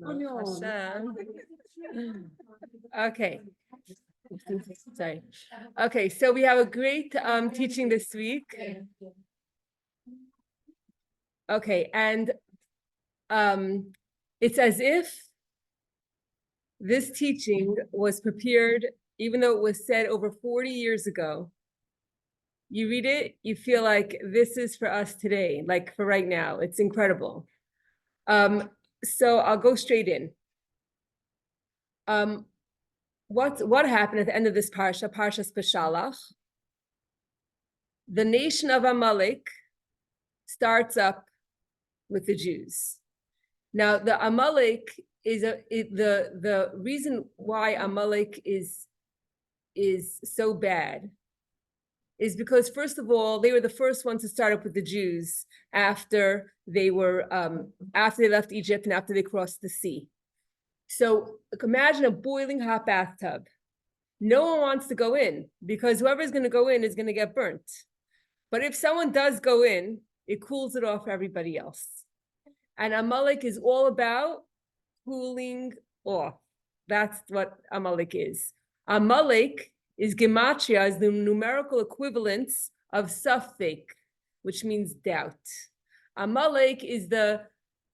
Hashem. Okay. Sorry. Okay, so we have a great teaching this week. Okay, and it's as if this teaching was prepared, even though it was said over 40 years ago. You read it, you feel like this is for us today, like for right now. It's incredible. So I'll go straight in. What happened at the end of this parsha, Parshas Beshalach? The nation of Amalek starts up with the Jews. Now, the Amalek is the reason why Amalek is so bad is because, first of all, they were the first ones to start up with the Jews after they left Egypt and after they crossed the sea. So imagine a boiling hot bathtub. No one wants to go in because whoever's going to go in is going to get burnt. But if someone does go in, it cools it off for everybody else. And Amalek is all about cooling off. That's what Amalek is. Amalek is gematria, is the numerical equivalence of safek, which means doubt. Amalek is the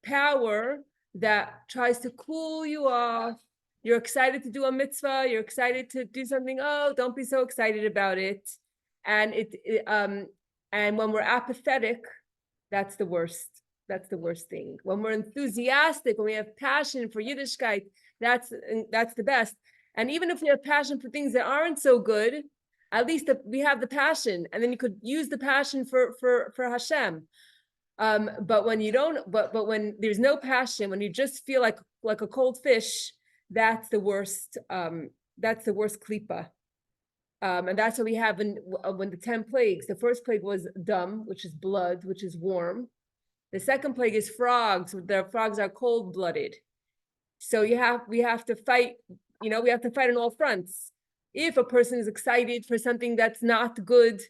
power that tries to cool you off. You're excited to do a mitzvah. You're excited to do something. Oh, don't be so excited about it. And and when we're apathetic, that's the worst. That's the worst thing. When we're enthusiastic, when we have passion for Yiddishkeit, that's the best. And even if we have passion for things that aren't so good, at least we have the passion, and then you could use the passion for Hashem. But when you don't, but when there's no passion, when you just feel like a cold fish, that's the worst. That's the worst klipa. And that's what we have when the 10 plagues. The first plague was dam, which is blood, which is warm. The second plague is frogs. The frogs are cold-blooded. So we have to fight. We have to fight on all fronts. If a person is excited for something that's not good,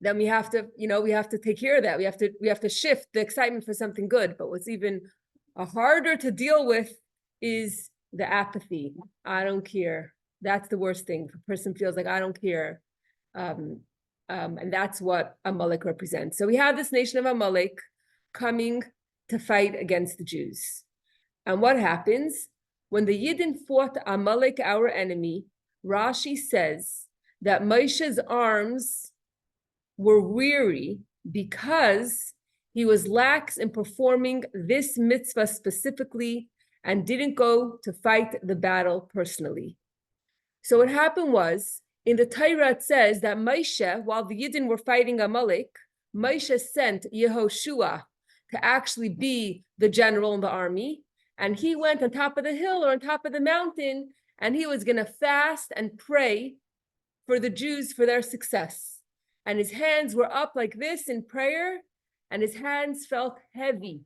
then we have to take care of that. We have to shift the excitement for something good. But what's even harder to deal with is the apathy. I don't care. That's the worst thing. If a person feels like I don't care. And that's what Amalek represents. So we have this nation of Amalek coming to fight against the Jews. And what happens? When the Yidden fought Amalek, our enemy, Rashi says that Moshe's arms were weary because he was lax in performing this mitzvah specifically and didn't go to fight the battle personally. So what happened was, in the Torah it says that Moshe, while the Yidden were fighting Amalek, Moshe sent Yehoshua to actually be the general in the army. And he went on top of the hill or on top of the mountain, and he was going to fast and pray for the Jews for their success. And his hands were up like this in prayer, and his hands felt heavy.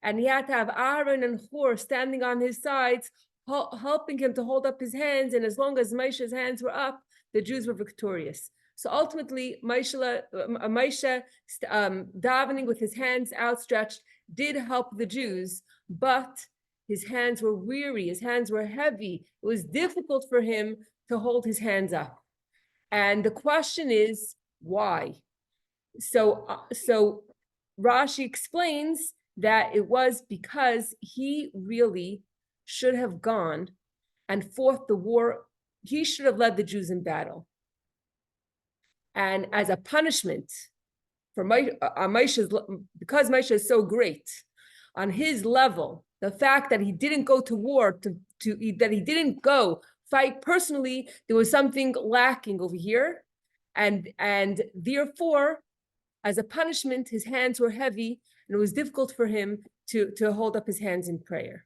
And he had to have Aaron and Hur standing on his sides, helping him to hold up his hands. And as long as Moshe's hands were up, the Jews were victorious. So ultimately, Moshe davening with his hands outstretched did help the Jews, but his hands were weary, his hands were heavy. It was difficult for him to hold his hands up. And the question is, why? So Rashi explains that it was because he really should have gone and fought the war. He should have led the Jews in battle. And as a punishment for Moshe's, because Moshe is so great, on his level, the fact that he didn't go to war, that he didn't go fight personally, there was something lacking over here. And therefore, as a punishment, his hands were heavy, and it was difficult for him to hold up his hands in prayer.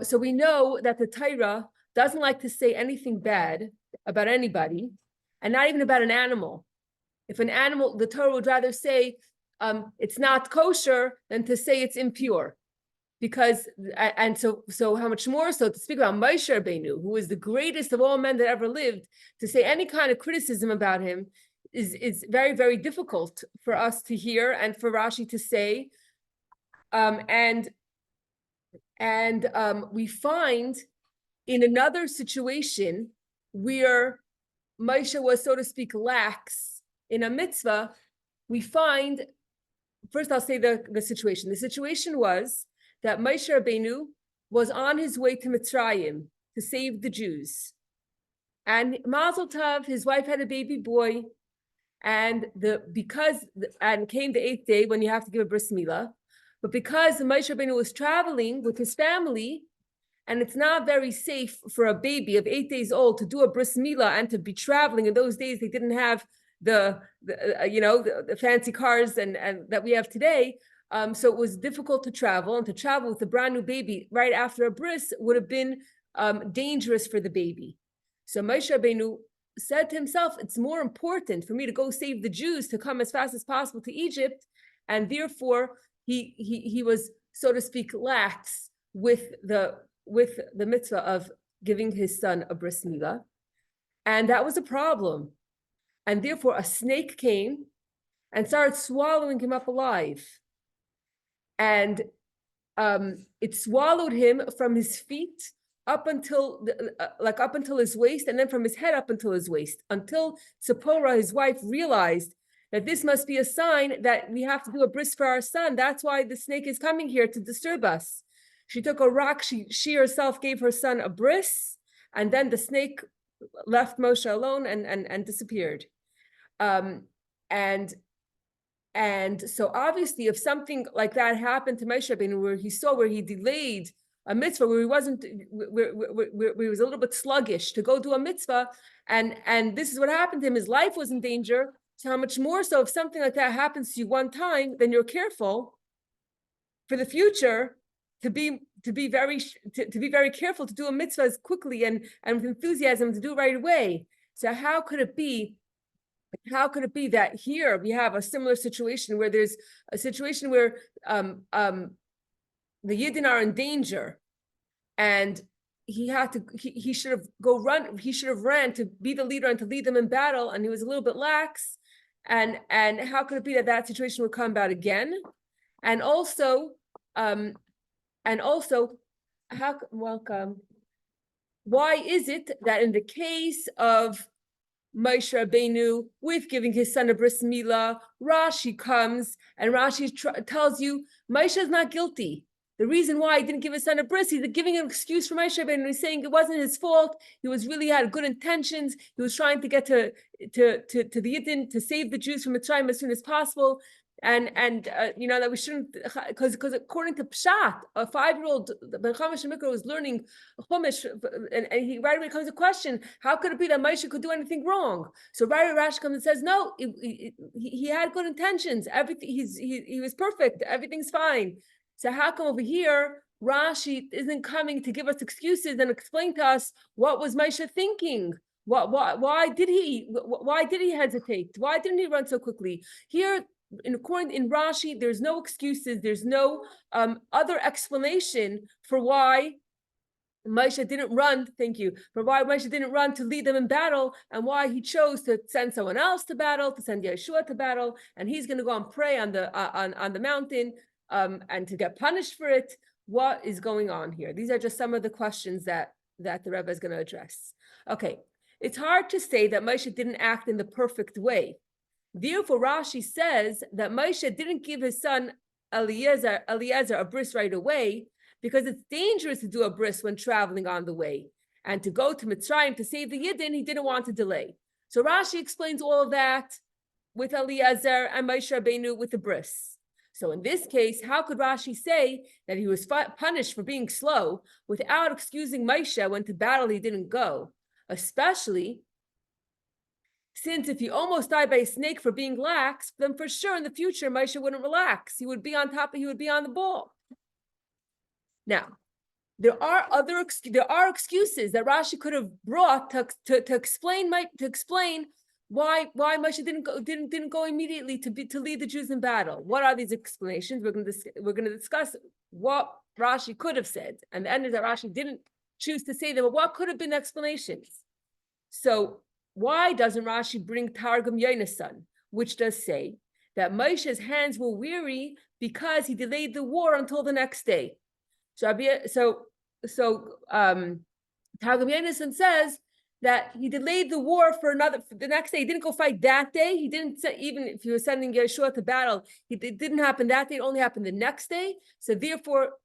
So we know that the Torah doesn't like to say anything bad about anybody, and not even about an animal. If an animal, the Torah would rather say it's not kosher than to say it's impure. Because, and so how much more so to speak about Moshe Rabbeinu, who is the greatest of all men that ever lived, to say any kind of criticism about him is very, very difficult for us to hear, and for Rashi to say And we find in another situation where Moshe was, so to speak, lax in a mitzvah, we find, first I'll say the situation. The situation was that Moshe Rabbeinu was on his way to Mitzrayim to save the Jews. And Mazel Tov, his wife had a baby boy, and came the 8th day when you have to give a bris milah. But because Moshe Rabbeinu was traveling with his family, and it's not very safe for a baby of 8 days old to do a bris milah and to be traveling. In those days, they didn't have the fancy cars and that we have today. So it was difficult to travel, and to travel with a brand new baby right after a bris would have been dangerous for the baby. So Moshe Rabbeinu said to himself, it's more important for me to go save the Jews, to come as fast as possible to Egypt. And therefore, he was, so to speak, lax with the mitzvah of giving his son a bris milah. And that was a problem. And therefore, a snake came and started swallowing him up alive. And it swallowed him from his feet up until his waist, and then from his head up until his waist, until Tzipporah, his wife, realized that this must be a sign that we have to do a bris for our son. That's why the snake is coming here to disturb us. She took a rock, she herself gave her son a bris, and then the snake left Moshe alone and disappeared. And so obviously, if something like that happened to Moshe Rabbeinu, where he delayed a mitzvah, where he wasn't, where he was a little bit sluggish to go do a mitzvah, and this is what happened to him, his life was in danger. So how much more so if something like that happens to you one time, then you're careful for the future to be very careful to do a mitzvah as quickly and with enthusiasm, to do it right away. So how could it be that here we have a similar situation, where there's a situation where the Yidden are in danger, and he should have ran to be the leader and to lead them in battle, and he was a little bit lax, and how could it be that situation would come about again? And also why is it that in the case of Moshe Rabbeinu with giving his son a bris milah, Rashi comes and Rashi tells you Moshe is not guilty. The reason why he didn't give his son a bris, he's giving an excuse for Moshe Rabbeinu. He's saying it wasn't his fault. He had good intentions. He was trying to get to the Yidden, to save the Jews from Mitzrayim as soon as possible. And that we shouldn't, because according to Pshat, a 5-year-old Ben Chamash Mikra was learning Chumash, and he right away comes a question: how could it be that Moshe could do anything wrong? So right away Rashi comes and says, no, he had good intentions. Everything, he was perfect. Everything's fine. So how come over here Rashi isn't coming to give us excuses and explain to us what was Moshe thinking? Why did he hesitate? Why didn't he run so quickly? Here, in Rashi, there's no excuses. There's no other explanation for why Moshe didn't run. Thank you. For why Moshe didn't run to lead them in battle, and why he chose to send someone else to battle, to send Yeshua to battle, and he's going to go and pray on the mountain and to get punished for it. What is going on here? These are just some of the questions that the Rebbe is going to address. Okay, it's hard to say that Moshe didn't act in the perfect way. Therefore, Rashi says that Moshe didn't give his son Eliezer a bris right away, because it's dangerous to do a bris when traveling on the way. And to go to Mitzrayim to save the Yidden, he didn't want to delay. So Rashi explains all of that with Eliezer and Moshe Rabbeinu with the bris. So in this case, how could Rashi say that he was punished for being slow without excusing Moshe when to battle he didn't go? Especially since if he almost died by a snake for being lax, then for sure in the future Moshe wouldn't relax. He would be on the ball. Now, there are excuses that Rashi could have brought to explain why Moshe didn't go immediately to lead the Jews in battle. What are these explanations? We're going to discuss what Rashi could have said, and the end is that Rashi didn't choose to say them. But what could have been explanations? So why doesn't Rashi bring Targum Yonasan, which does say that Moshe's hands were weary because he delayed the war until the next day. So Targum Yonasan says that he delayed the war for the next day. He didn't go fight that day. He didn't say, even if he was sending Yeshua to battle, it didn't happen that day. It only happened the next day. So therefore,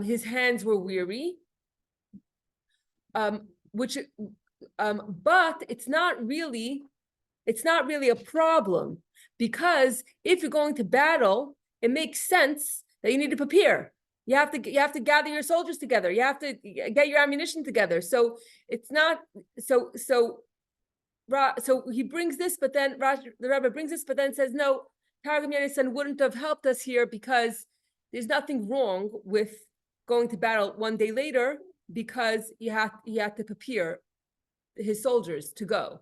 his hands were weary. But it's not really a problem, because if you're going to battle, it makes sense that you need to prepare. You have to gather your soldiers together. You have to get your ammunition together. So it's not so he brings this, but then the Rebbe brings this, but then says no. Targum Yonasan wouldn't have helped us here, because there's nothing wrong with going to battle one day later, because he had to prepare his soldiers to go.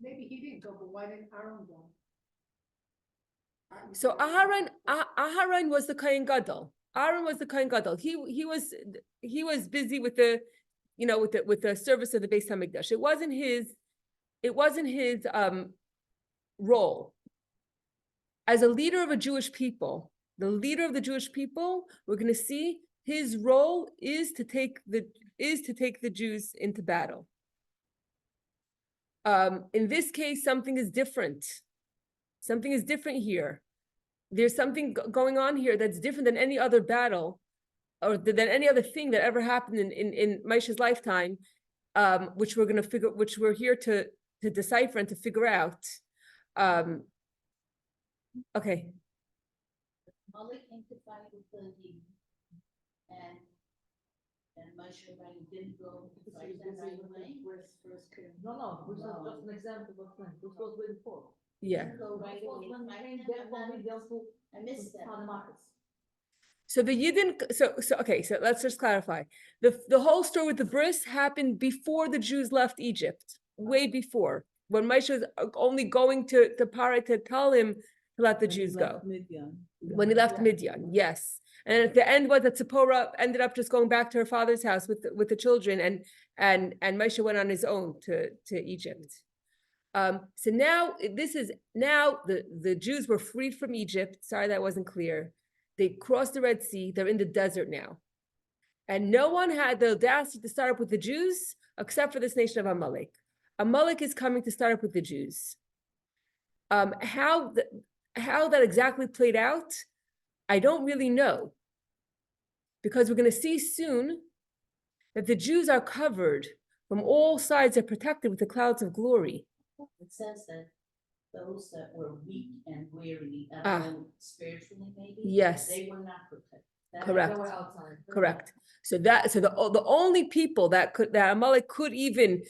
Maybe he didn't go, but why didn't Aaron go? So Aharon was the Kohen Gadol. Aaron was the Kohen Gadol. He was busy with the service of the Beis Hamikdash. It wasn't his role as a leader of a Jewish people. The leader of the Jewish people, we're going to see his role is to take the Jews into battle. In this case, something is different. Something is different here. There's something going on here that's different than any other battle, or than any other thing that ever happened in Moshe's lifetime, which we're here to decipher and to figure out. Okay. Malik came to fight with the Yidden, and Moshe didn't go to fight them right away. No, which was just an example of things. Which was before. Yeah. Go right away. I missed that. So the Yidden. Okay. So let's just clarify. The whole story with the bris happened before the Jews left Egypt, way before, when Moshe was only going to Parai to tell him to let the Jews go. When he left Midian, yes. And at the end was that Zipporah ended up just going back to her father's house with the children, and Moshe went on his own to Egypt. So now the Jews were freed from Egypt. Sorry, that wasn't clear. They crossed the Red Sea. They're in the desert now. And no one had the audacity to start up with the Jews except for this nation of Amalek. Amalek is coming to start up with the Jews. How that exactly played out, I don't really know. Because we're going to see soon that the Jews are covered from all sides, are protected with the clouds of glory. It says that those that were weak and weary, spiritually maybe, yes, they were not protected. Correct. They were outside. Correct. So the only people that Amalek could even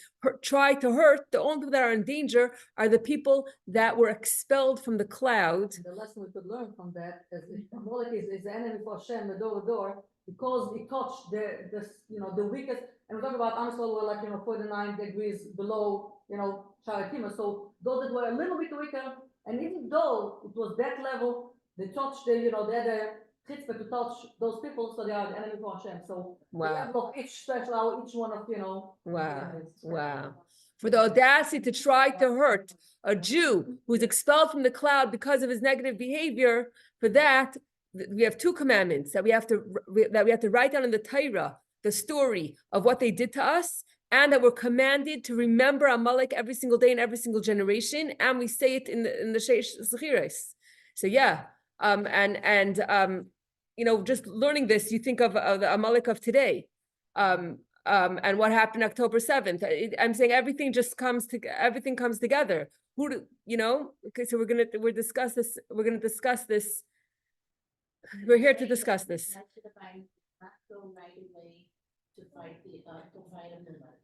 try to hurt, the only people that are in danger are the people that were expelled from the cloud. The lesson we could learn from that is Amalek is the enemy for Hashem, the door, because he touched the weakest. And we're talking about Amsel were 49 degrees below Sharakima. So those that were a little bit weaker, and even though it was that level, they touched they had a chutzpah to touch those people, so they are the enemy for Hashem. So wow. The level of each one of Wow. For the audacity to try to hurt a Jew who's expelled from the cloud because of his negative behavior, for that we have two commandments that we have to write down in the Torah, the story of what they did to us, and that we're commanded to remember Amalek every single day in every single generation, and we say it in the Sichos. So yeah, just learning this, you think of the Amalek of today, and what happened October 7th. I'm saying everything comes together. Okay, so we're gonna discuss this. We're here to discuss this.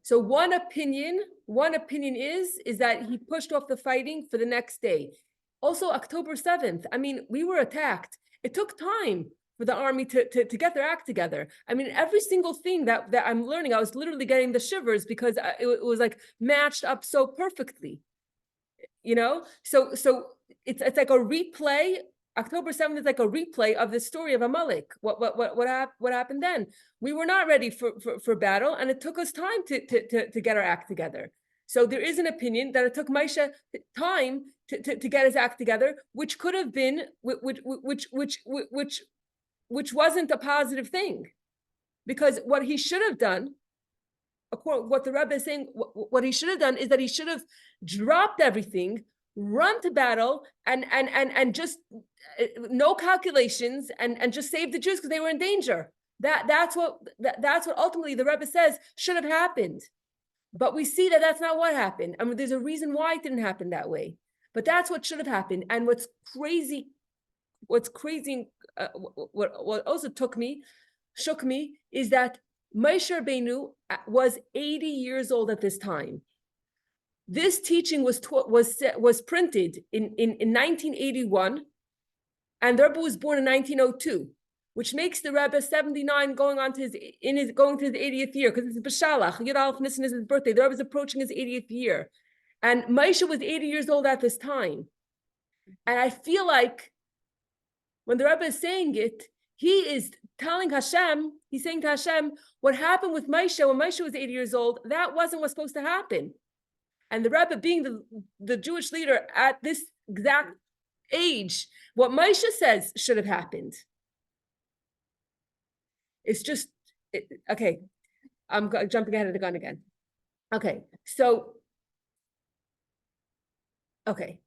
So one opinion is that he pushed off the fighting for the next day. Also, October 7th, we were attacked. It took time for the army to get their act together. Every single thing that I'm learning, I was literally getting the shivers because it was like matched up so perfectly. So it's like a replay October 7th is like a replay of the story of Amalek. What happened then? We were not ready for battle, and it took us time to get our act together. So there is an opinion that it took Moshe time to get his act together, which could have been which wasn't a positive thing, because what he should have done, what the Rebbe is saying, what he should have done is that he should have dropped everything, run to battle, and just no calculations, and just save the Jews because they were in danger. That's what ultimately the Rebbe says should have happened. But we see that that's not what happened. I mean, there's a reason why it didn't happen that way. But that's what should have happened. And what's crazy, what also shook me, is that Moshe Rabbeinu was 80 years old at this time. This teaching was printed in 1981, and the Rebbe was born in 1902, which makes the Rebbe 79, going to his 80th year, because it's Beshalach. Yud Aleph Nisan is his birthday. The Rebbe is approaching his 80th year, and Moshe was 80 years old at this time. And I feel like when the Rebbe is saying it, he is telling Hashem, he's saying to Hashem, what happened with Moshe when Moshe was 80 years old, that wasn't what's supposed to happen. And the Rebbe, being the Jewish leader at this exact age, what Moshe says should have happened. It's just, okay, I'm jumping ahead of the gun again. Okay, so, okay.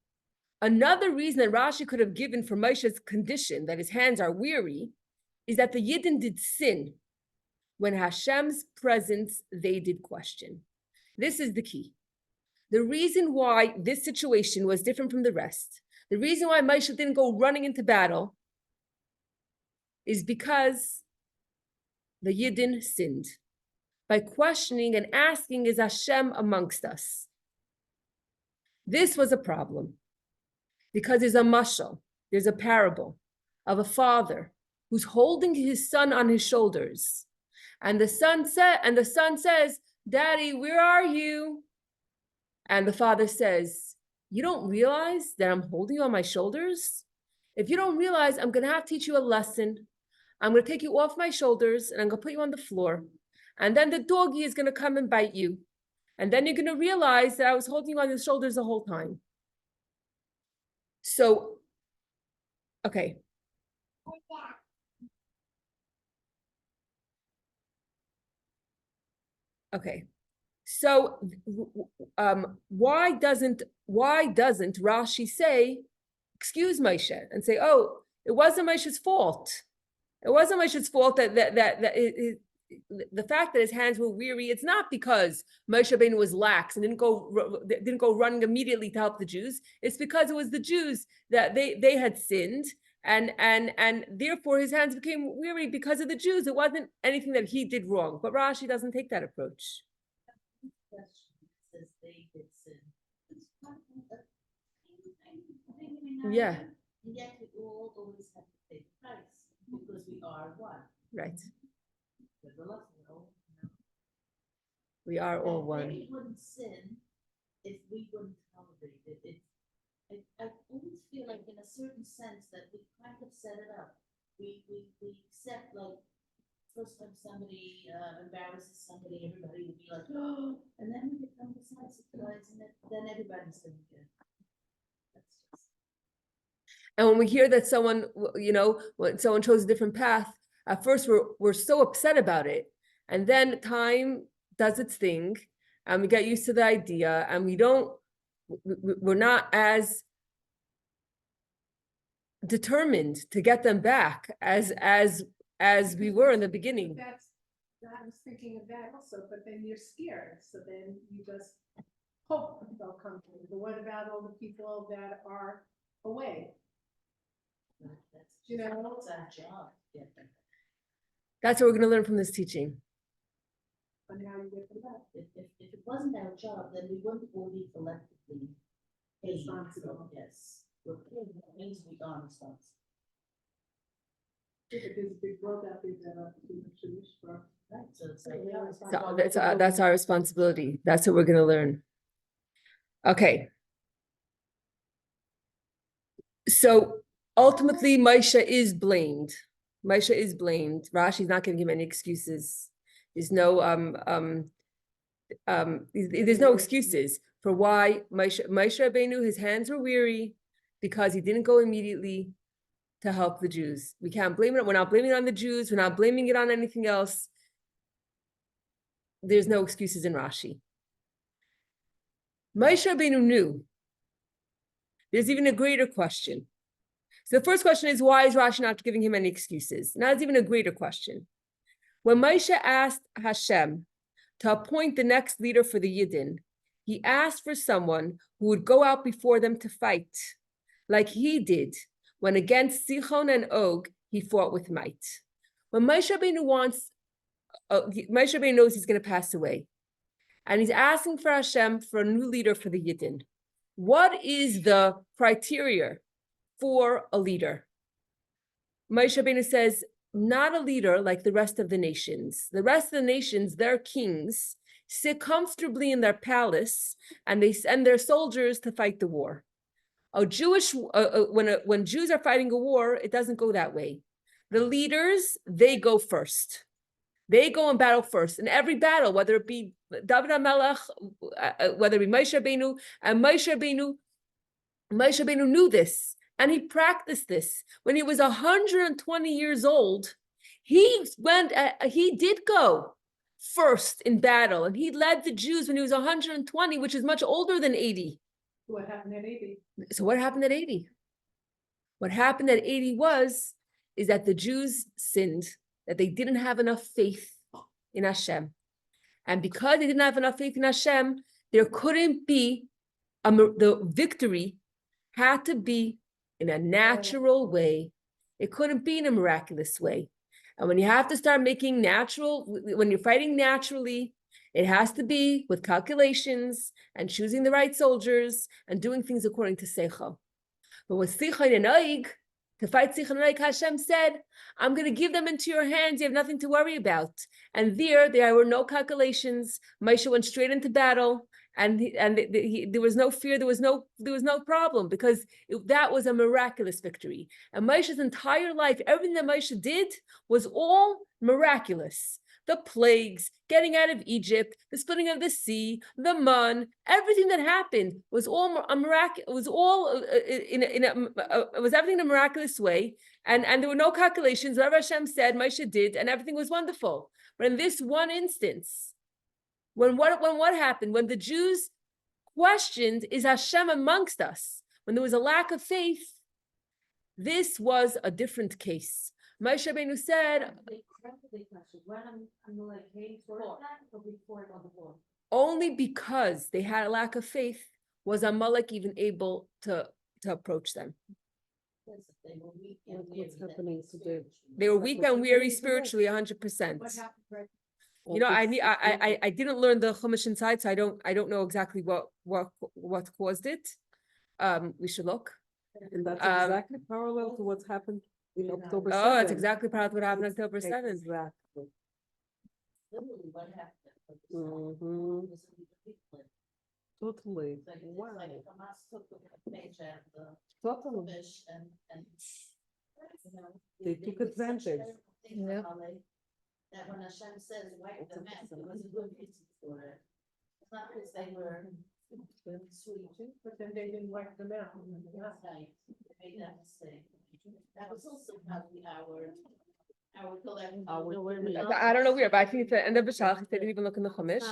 Another reason that Rashi could have given for Moshe's condition, that his hands are weary, is that the Yidden did sin. When Hashem's presence, they did question. This is the key. The reason why this situation was different from the rest, the reason why Moshe didn't go running into battle, is because the Yidden sinned. By questioning and asking, is Hashem amongst us? This was a problem. Because there's a mashal, there's a parable of a father who's holding his son on his shoulders. And the son says, Daddy, where are you? And the father says, you don't realize that I'm holding you on my shoulders? If you don't realize, I'm going to have to teach you a lesson. I'm going to take you off my shoulders and I'm going to put you on the floor. And then the doggy is going to come and bite you. And then you're going to realize that I was holding you on your shoulders the whole time. So, okay. Okay. So, why doesn't Rashi say, excuse Moshe, and say, oh, it wasn't Moshe's fault. It wasn't Moshe's fault that the fact that his hands were weary. It's not because Moshe Rabbeinu was lax and didn't go running immediately to help the Jews. It's because it was the Jews that they had sinned, and therefore his hands became weary because of the Jews. It wasn't anything that he did wrong. But Rashi doesn't take that approach. Yeah. And yet we all always have to pay the price because we are one. Right. We are all one. We wouldn't sin if we wouldn't tolerate it. I always feel like, in a certain sense, that we kind of set it up. We accept, like, first time somebody embarrasses somebody, everybody would be like, oh, and then we become desensitized, and then everybody's doing it. That's just. And when we hear that someone, when someone chose a different path, at first we're so upset about it, and then time does its thing, and we get used to the idea, and we're not as determined to get them back as we were in the beginning. I was thinking of that also, but then you're scared, so then you just hope they'll come to you. But what about all the people that are away? That's our job. Yeah. That's what we're going to learn from this teaching. On how you get them back. If it wasn't our job, then we wouldn't all be collectively Responsible. Yes. That means we are responsible. Yeah, but there's a big world out there that people should wish for. Right, so it's like, So that's our responsibility. That's what we're going to learn. Okay. So Ultimately, Moshe is blamed. Moshe is blamed. Rashi's not giving him any excuses. There's no there's no excuses for why Moshe Rabbeinu, his hands were weary because he didn't go immediately to help the Jews. We can't blame it. We're not blaming it on the Jews. We're not blaming it on anything else. There's no excuses in Rashi. Moshe Rabbeinu knew. There's even a greater question. So the first question is, why is Rashi not giving him any excuses? Now it's even a greater question. When Moshe asked Hashem to appoint the next leader for the Yidden, he asked for someone who would go out before them to fight, like he did when against Sichon and Og, he fought with might. When Moshe Rabbeinu Moshe Rabbeinu knows he's going to pass away, and he's asking for Hashem for a new leader for the Yidden. What is the criteria for a leader? Moshe Rabbeinu says, not a leader like the rest of the nations. The rest of the nations, their kings, sit comfortably in their palace and they send their soldiers to fight the war. When Jews are fighting a war, it doesn't go that way. The leaders, they go first. They go in battle first. In every battle, whether it be David HaMelech, whether it be Moshe Rabbeinu, and Moshe Rabbeinu knew this, and he practiced this. When he was 120 years old, he did go first in battle, and he led the Jews when he was 120, which is much older than 80. What happened at 80? So what happened at 80? What happened at 80 is that the Jews sinned, that they didn't have enough faith in Hashem. And because they didn't have enough faith in Hashem, there couldn't be, the victory had to be in a natural way. It couldn't be in a miraculous way. And when you have to start making when you're fighting naturally, it has to be with calculations and choosing the right soldiers and doing things according to Seichel. But with Sichon and Og, to fight Sichon and Og, Hashem said, I'm going to give them into your hands. You have nothing to worry about. And there were no calculations. Moshe went straight into battle, and there was no fear. There was no problem, because that was a miraculous victory. And Moshe's entire life, everything that Moshe did was all miraculous. The plagues, getting out of Egypt, the splitting of the sea, the man, everything that happened was all a miracle. It was all it was everything in a miraculous way, and there were no calculations. Whatever Hashem said, Moshe did, and everything was wonderful. But in this one instance, when what happened? When the Jews questioned, "Is Hashem amongst us?" When there was a lack of faith, this was a different case. Moshe Rabbeinu said, only because they had a lack of faith was Amalek even able to approach them. What's happening today? They were weak and weary spiritually, 100%. You know, I didn't learn the Chumash inside, so I don't know exactly what caused it. We should look. And that's exactly parallel to what's happened in October 7th. Oh, it's exactly part of what happened on October 7th. Exactly. Literally what happened. Mhm. Totally. Like, it's Wow. like Hamas took the page out of the Totally. fish and, you know. They took did such advantage. terrible things Yep. how that when Hashem says wipe them out, there was a good reason for it. It's not because they were sweet. But then they didn't wipe them out. That's right. They made that mistake. That was also probably our collective. I don't know where, but I think it's the end of Beshalach. They didn't even look in the Chumash.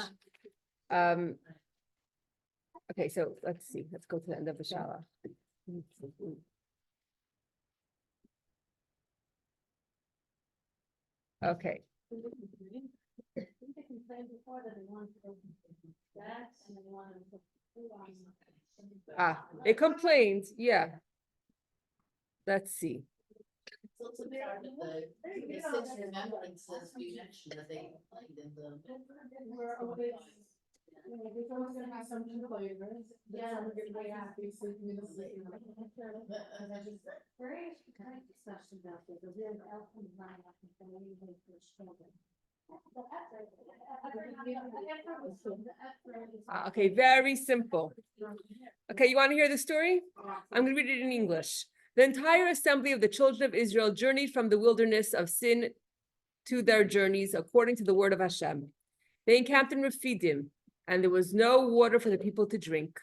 Okay, so let's see. Let's go to the end of Beshalach. Okay. They complained before that they wanted to go that and they wanted to. They complained. Yeah. Let's see. So it's a part of the six remembrances we mentioned that they complained in the. We're always, you know, there's always gonna be some flavors. Yeah. Some are gonna be happy, so you can just, you know. Very kind of discussion about this, the real outcome of my life and the way they push children. Okay, very simple. Okay, you want to hear the story? I'm going to read it in English. The entire assembly of the children of Israel journeyed from the wilderness of Sin to their journeys according to the word of Hashem. They encamped in Rephidim, and there was no water for the people to drink.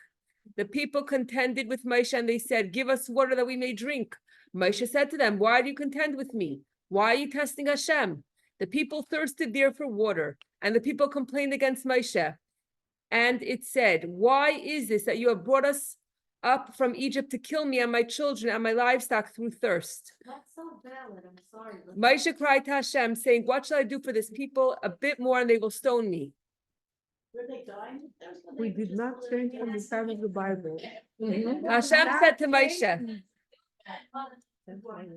The people contended with Moshe, and they said, "Give us water that we may drink." Moshe said to them, "Why do you contend with me? Why are you testing Hashem?" The people thirsted there for water, and the people complained against Moshe. And it said, "Why is this that you have brought us up from Egypt to kill me and my children and my livestock through thirst?" That's so valid, I'm sorry. but- Moshe cried to Hashem, saying, "What shall I do for this people? A bit more and they will stone me." Were they dying? of thirst when We they did just not literally change from the asked time of the Bible. Hashem said to Moshe,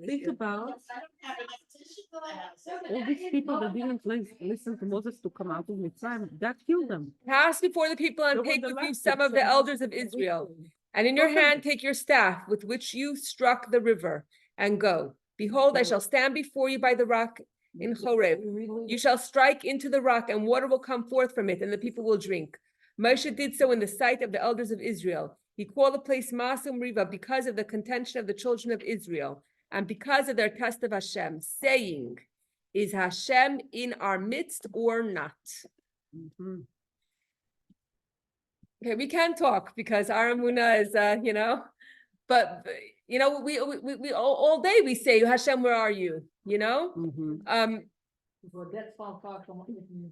Think about I don't have enough tissue for that. all these people that didn't listen to Moses to come out of Mitzrayim, that killed them. "Pass before the people They and were take the with you last some of the seven elders of months of Israel. Israel. And in your Okay. hand take your staff with which you struck the river and go. Behold, I shall stand before you by the rock in Horeb. You shall strike into the rock and water will come forth from it and the people will drink." Moshe did so in the sight of the elders of Israel. He called the place Masum Riva because of the contention of the children of Israel and because of their test of Hashem, saying, "Is Hashem in our midst or not?" Mhm. Okay, we can talk because our emunah is, but we all day we say, "Hashem, where are you?" Mhm. But that's far from listen.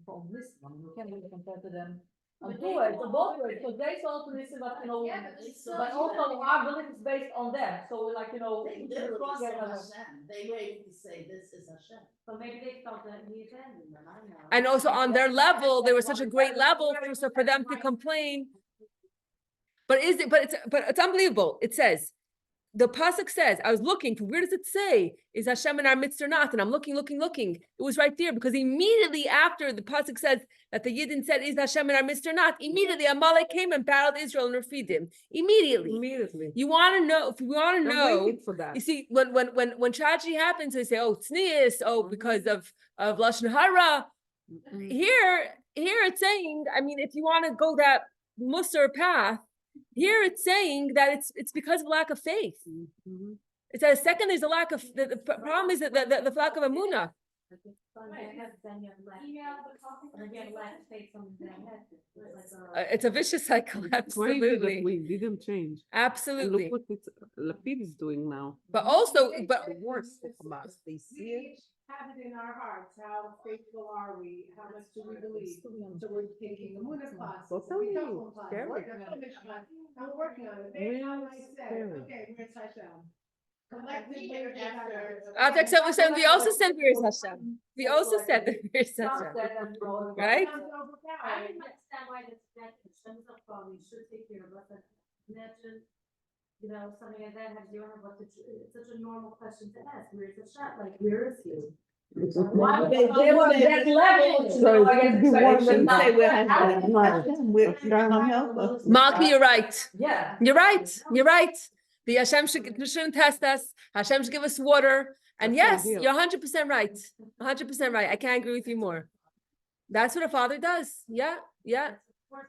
I mean, you can't really compare to them. On two ways, on both ways, because they saw to listen, but Yeah, but they still- but also our belief is based on them. So we're like, They literally strong saw together. Hashem. They were able to say, this is Hashem. So maybe they felt that he abandoned them. I don't know. And also on their level, they were such a great level, so for them to complain. But it's unbelievable. It says, the pasuk says, I was looking for where does it say, is Hashem in our midst or not? And I'm looking. It was right there because immediately after the pasuk says that the Yidden said, is Hashem in our midst or not? Immediately Amalek came and battled Israel and Rephidim. Immediately. You want to know, if you want to They're know, waiting for that. you see, when tragedy happens, they say, "Oh, tznius," because of lashon hara. Mhm. Here it's saying, I mean, if you want to go that Musar path, here it's saying that it's because of lack of faith. Mhm. It's that second there's a lack of the problem is that the lack of emunah. It's a vicious cycle. Crazy that Absolutely, we didn't change. And absolutely. look what Lapid is doing now. But also, but The worst for Hamas. They see it. Have it in our hearts, how faithful are we, how much do we believe? So we're taking the Muda class. Well, tell me, scary. We're working on it. Maybe I Real might say, scary. okay, where's Hashem? Collectively after. I think so. We also said where's Hashem. We also said that where's Hashem, right? Becomes overpowering. I didn't understand why this Hashem is up on, you should take care of us. Imagine, something like that, have you ever, it's such a normal question to ask, where's Hashem, like, where is he? Why would they were on that level? So it could be worse than Say that. we're having. Malki, you're right. Yeah. You're right. The Hashem shouldn't test us. Hashem should give us water. And That's yes, ideal. you're 100% right. 100% right. I can't agree with you more. That's what a father does. Yeah. Of course,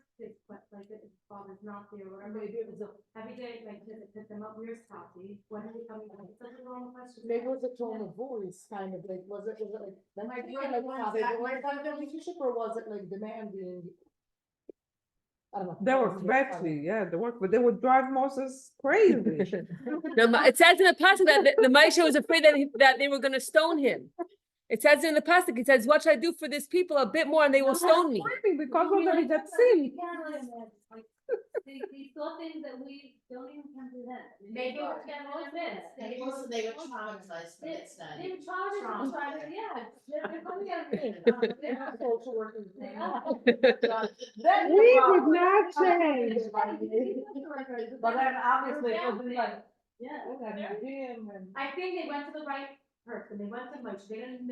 but like if the father's not there, whatever, maybe it was every day, like, to pick them up, where's Tati? When are you coming back? It's such a normal question. Maybe it was a tone of voice, kind of like, was it like, then I feel like how they were kind of relationship, or was it like demanding? I don't know. They were threatening, yeah, but they would drive Moses crazy. It says in the passage that the Moshe was afraid that they were going to stone him. It says in the passage, it says, "What should I do for this people? A bit more and they will stone me." Because of that sin. They saw things that we don't even comprehend. Maybe They Maybe also they were traumatized from that They study. were trying to, yeah. They're coming out of it. They're not social workers. They are. We did not change. But then obviously, it wasn't like, Yeah. I think they went to the right person, they went to Moshe, they didn't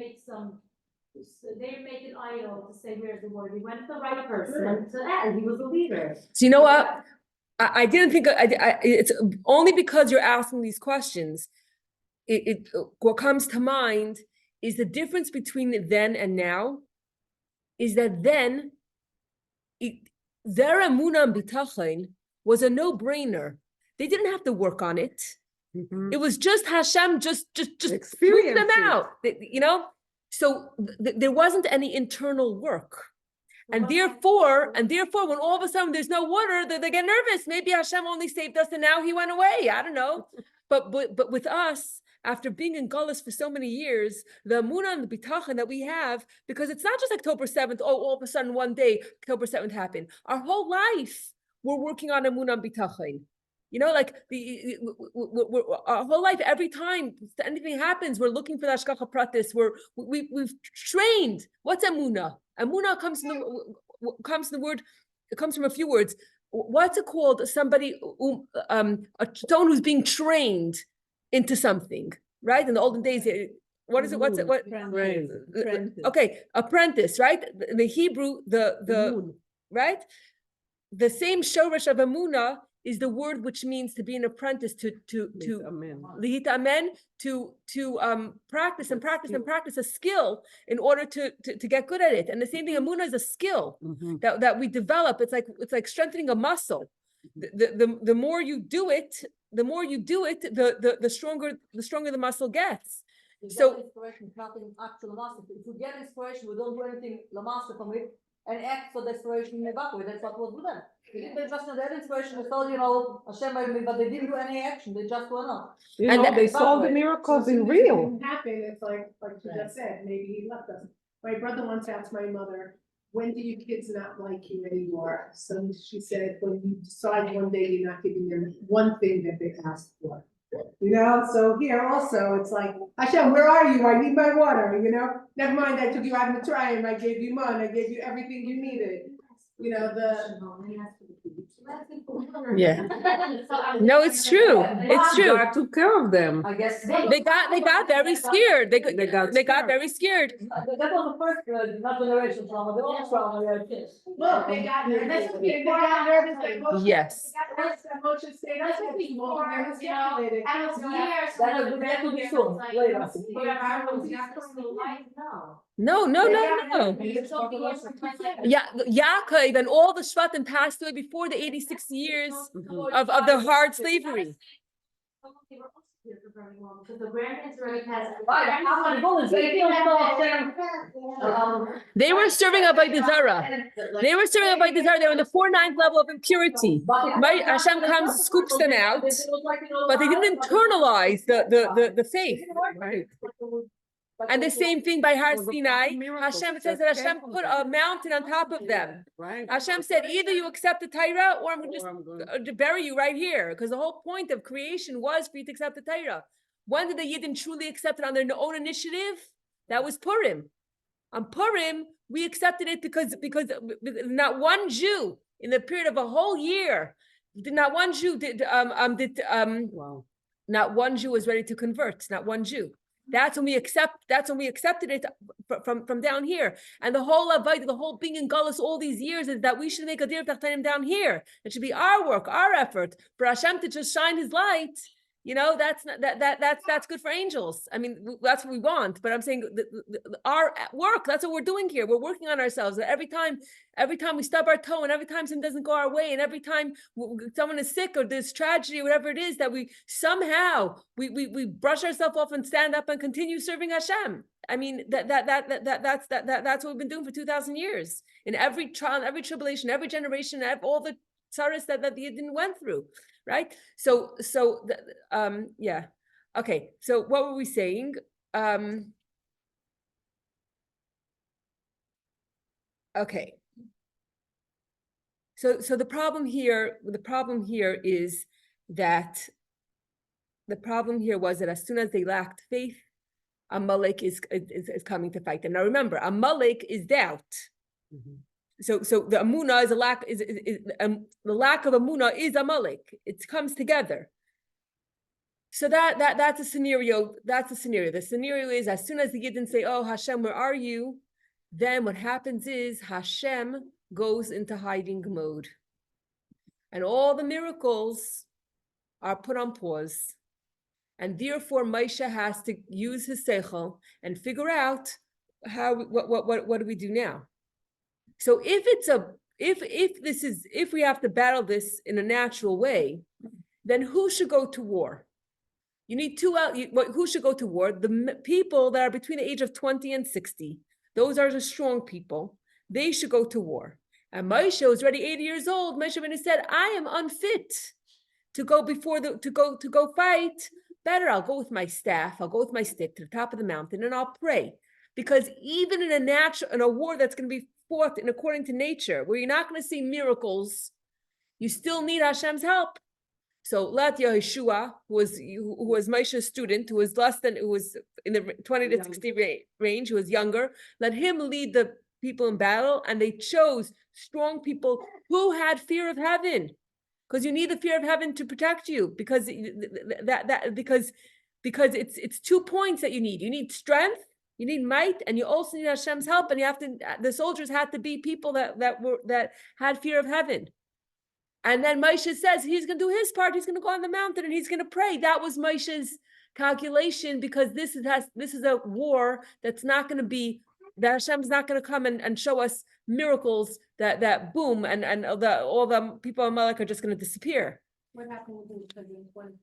make an idol to say where's the water, they went to the right person, and to that, and he was a leader. So you know what? I didn't think it's only because you're asking these questions. What comes to mind is the difference between then and now. Is that then their emunah and bitachon was a no-brainer. They didn't have to work on it. Mhm. It was just Hashem just swooped them Experience it. out, you know? So there wasn't any internal work. And therefore, when all of a sudden there's no water, they get nervous. Maybe Hashem only saved us and now he went away. I don't know. But with us, after being in Gullus for so many years, the Amunah and the Bitachon that we have, because it's not just October 7th, all of a sudden one day, October 7th happened. Our whole life, we're working on Amunah and Bitachon. You know, like our whole life, every time anything happens, we're looking for the Hashgacha Pratis. We've trained. What's Amunah? Amunah comes from the word. It comes from a few words. What's it called? Somebody, someone who's being trained into something, right? In the olden days, what is it? What's it? What? Okay, apprentice, right? The Hebrew, the right. The same shoresh of Amunah is the word which means to be an apprentice, to lihita amen, to practice and practice and practice a skill in order to get good at it. And the same thing, Amunah is a skill that we develop. It's like strengthening a muscle. The more you do it, the stronger the muscle gets. So inspiration, nothing actual master. If we get inspiration, we don't do anything la master from it and act for the inspiration evaporate. That's what was with them. They just had that inspiration. They told, Hashem made me, but they didn't do any action. They just went on. They saw the miracles in real. Happen. It's like you just said. Maybe he left us. My brother once asked my mother, "When do your kids not like you anymore?" So she said, "When you decide one day you're not giving them one thing that they asked for." So here also, it's like, Hashem, where are you? I need my water, Never mind, I took you out of the triumph, I gave you money, I gave you everything you needed. Yeah. No, it's true. It's true. God took care of them. I guess They got very scared. They got very scared. that was the first not generation trauma. The old trauma. Look, they got nervous. Yes. Emotions stayed up. No. Yeah, Yaakov and all the Shvatim passed away before the 86 years of the hard slavery. They were serving up by the Zara. They were on the 4/9 level of impurity. Hashem comes, scoops them out, but they didn't internalize the faith. Right. And the same thing by Har Sinai. Hashem says that Hashem put a mountain on top of them. Right. Hashem said, either you accept the Torah or I'm going to bury you right here. Because the whole point of creation was for you to accept the Torah. When did the Yidden truly accept it on their own initiative? That was Purim. On Purim, we accepted it because not one Jew in the period of a whole year, not one Jew not one Jew was ready to convert. Not one Jew. That's when we accepted it from down here. And the whole avodah, the whole being in Gullus all these years is that we should make a dir tachtanim down here. It should be our work, our effort. For Hashem to just shine his light, that's good for angels. I mean, that's what we want. But I'm saying our work, that's what we're doing here. We're working on ourselves. Every time we stub our toe, and every time something doesn't go our way, and every time someone is sick or there's tragedy or whatever it is, that we somehow we brush ourselves off and stand up and continue serving Hashem. I mean, that's what we've been doing for 2,000 years. In every trial, in every tribulation, every generation, all the tzaras that the Yidden went through. Right. So yeah. Okay. So what were we saying? Okay. So the problem here is that was that as soon as they lacked faith, Amalek is coming to fight them. Now remember, Amalek is doubt. Mm-hmm. So the Amunah is a lack. The lack of Amunah is Amalek. It comes together. So that's a scenario. The scenario is as soon as the Yidden say, "Oh Hashem, where are you?" Then what happens is Hashem goes into hiding mode, and all the miracles are put on pause, and therefore Moshe has to use his seichel and figure out what do we do now. So if we have to battle this in a natural way, then who should go to war? You need who should go to war? The people that are between the age of 20 and 60. Those are the strong people. They should go to war. And Moshe was already 80 years old. Moshe Rabbeinu said, I am unfit to go to go fight. Better, I'll go with my staff. I'll go with my stick to the top of the mountain and I'll pray. Because even in a war that's going to be fought in according to nature, where you're not going to see miracles, you still need Hashem's help. So let Yehoshua, who was Moshe's student, who was in the 20 to 60 range, who was younger, let him lead the people in battle, and they chose strong people who had fear of heaven, because you need the fear of heaven to protect you, because it's 2 points that you need. You need strength, you need might, and you also need Hashem's help. And the soldiers had to be people that had fear of heaven. And then Moshe says he's going to do his part. He's going to go on the mountain and he's going to pray. That was Moshe's calculation, because this is a war that's not going to be, that Hashem's not going to come and show us miracles that boom and all the people of Amalek are just going to disappear. What happened when he was 120?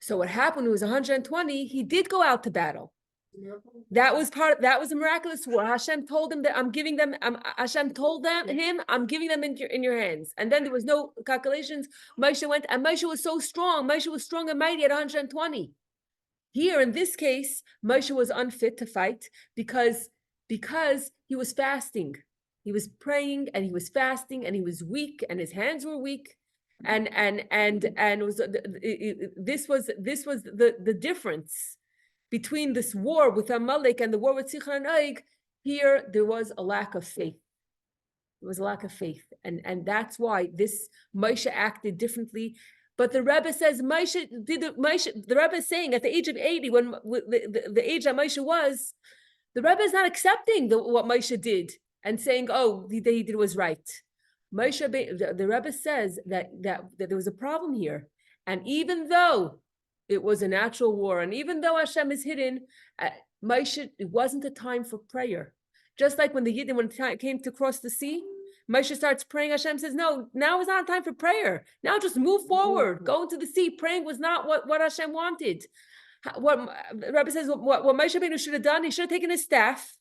So what happened when he was 120? He did go out to battle. That was a miraculous war. Hashem told him that I'm giving them. Hashem told him, I'm giving them in your hands. And then there was no calculations. Moshe went, and Moshe was so strong. Moshe was strong and mighty at 120. Here in this case, Moshe was unfit to fight because he was fasting. He was praying and he was fasting and he was weak and his hands were weak. And this was the difference between this war with Amalek and the war with Sichos and Og. Here there was a lack of faith. There was a lack of faith, and that's why this Moshe acted differently. But the Rebbe says the Rebbe is saying at the age of 80, when the age that Moshe was, the Rebbe is not accepting what Moshe did and saying, oh, he did was right. The Rebbe says that there was a problem here, and even though it was a natural war, and even though Hashem is hidden, Moshe, it wasn't a time for prayer. Just like when the Yidden, when it came to cross the sea, Moshe starts praying. Hashem says, no, now is not a time for prayer. Now just move forward. Go into the sea. Praying was not what Hashem wanted. What the Rebbe says, what Moshe Rabbeinu should have done, he should have taken his staff,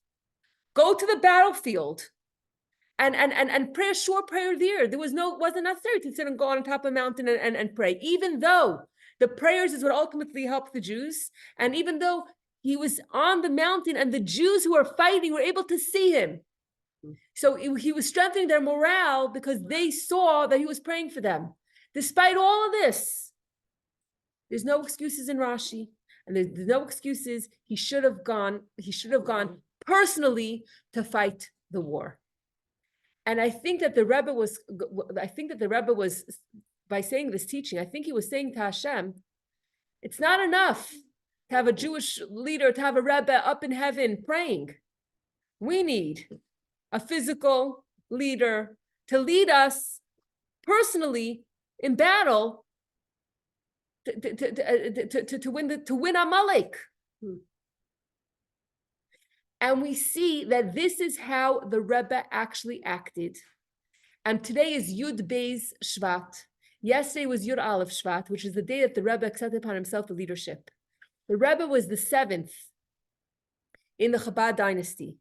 go to the battlefield, and pray a short prayer there. Wasn't necessary to sit and go on top of a mountain and pray, even though the prayers is what ultimately helped the Jews. And even though he was on the mountain and the Jews who were fighting were able to see him. So he was strengthening their morale because they saw that he was praying for them. Despite all of this, there's no excuses in Rashi, and there's no excuses. He should have gone personally to fight the war. And I think that the Rebbe was, by saying this teaching, I think he was saying to Hashem, it's not enough to have a Jewish leader, to have a Rebbe up in heaven praying. We need a physical leader to lead us personally in battle to win Amalek. And we see that this is how the Rebbe actually acted. And today is Yud Beis Shvat. Yesterday was Yud Aleph Shvat, which is the day that the Rebbe accepted upon himself the leadership. The Rebbe was the 7th in the Chabad dynasty.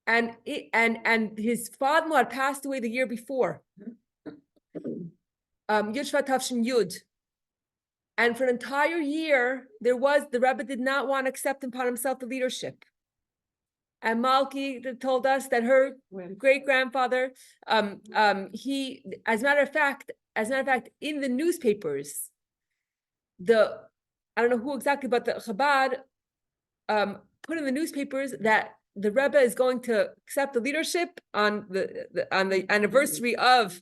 And his father had passed away the year before. Yud Shvat Tavshin Yud. And for an entire year, the Rebbe did not want to accept upon himself the leadership. And Malki told us that her great-grandfather, he, as a matter of fact, in the newspapers, I don't know who exactly, but the Chabad put in the newspapers that the Rebbe is going to accept the leadership on the anniversary of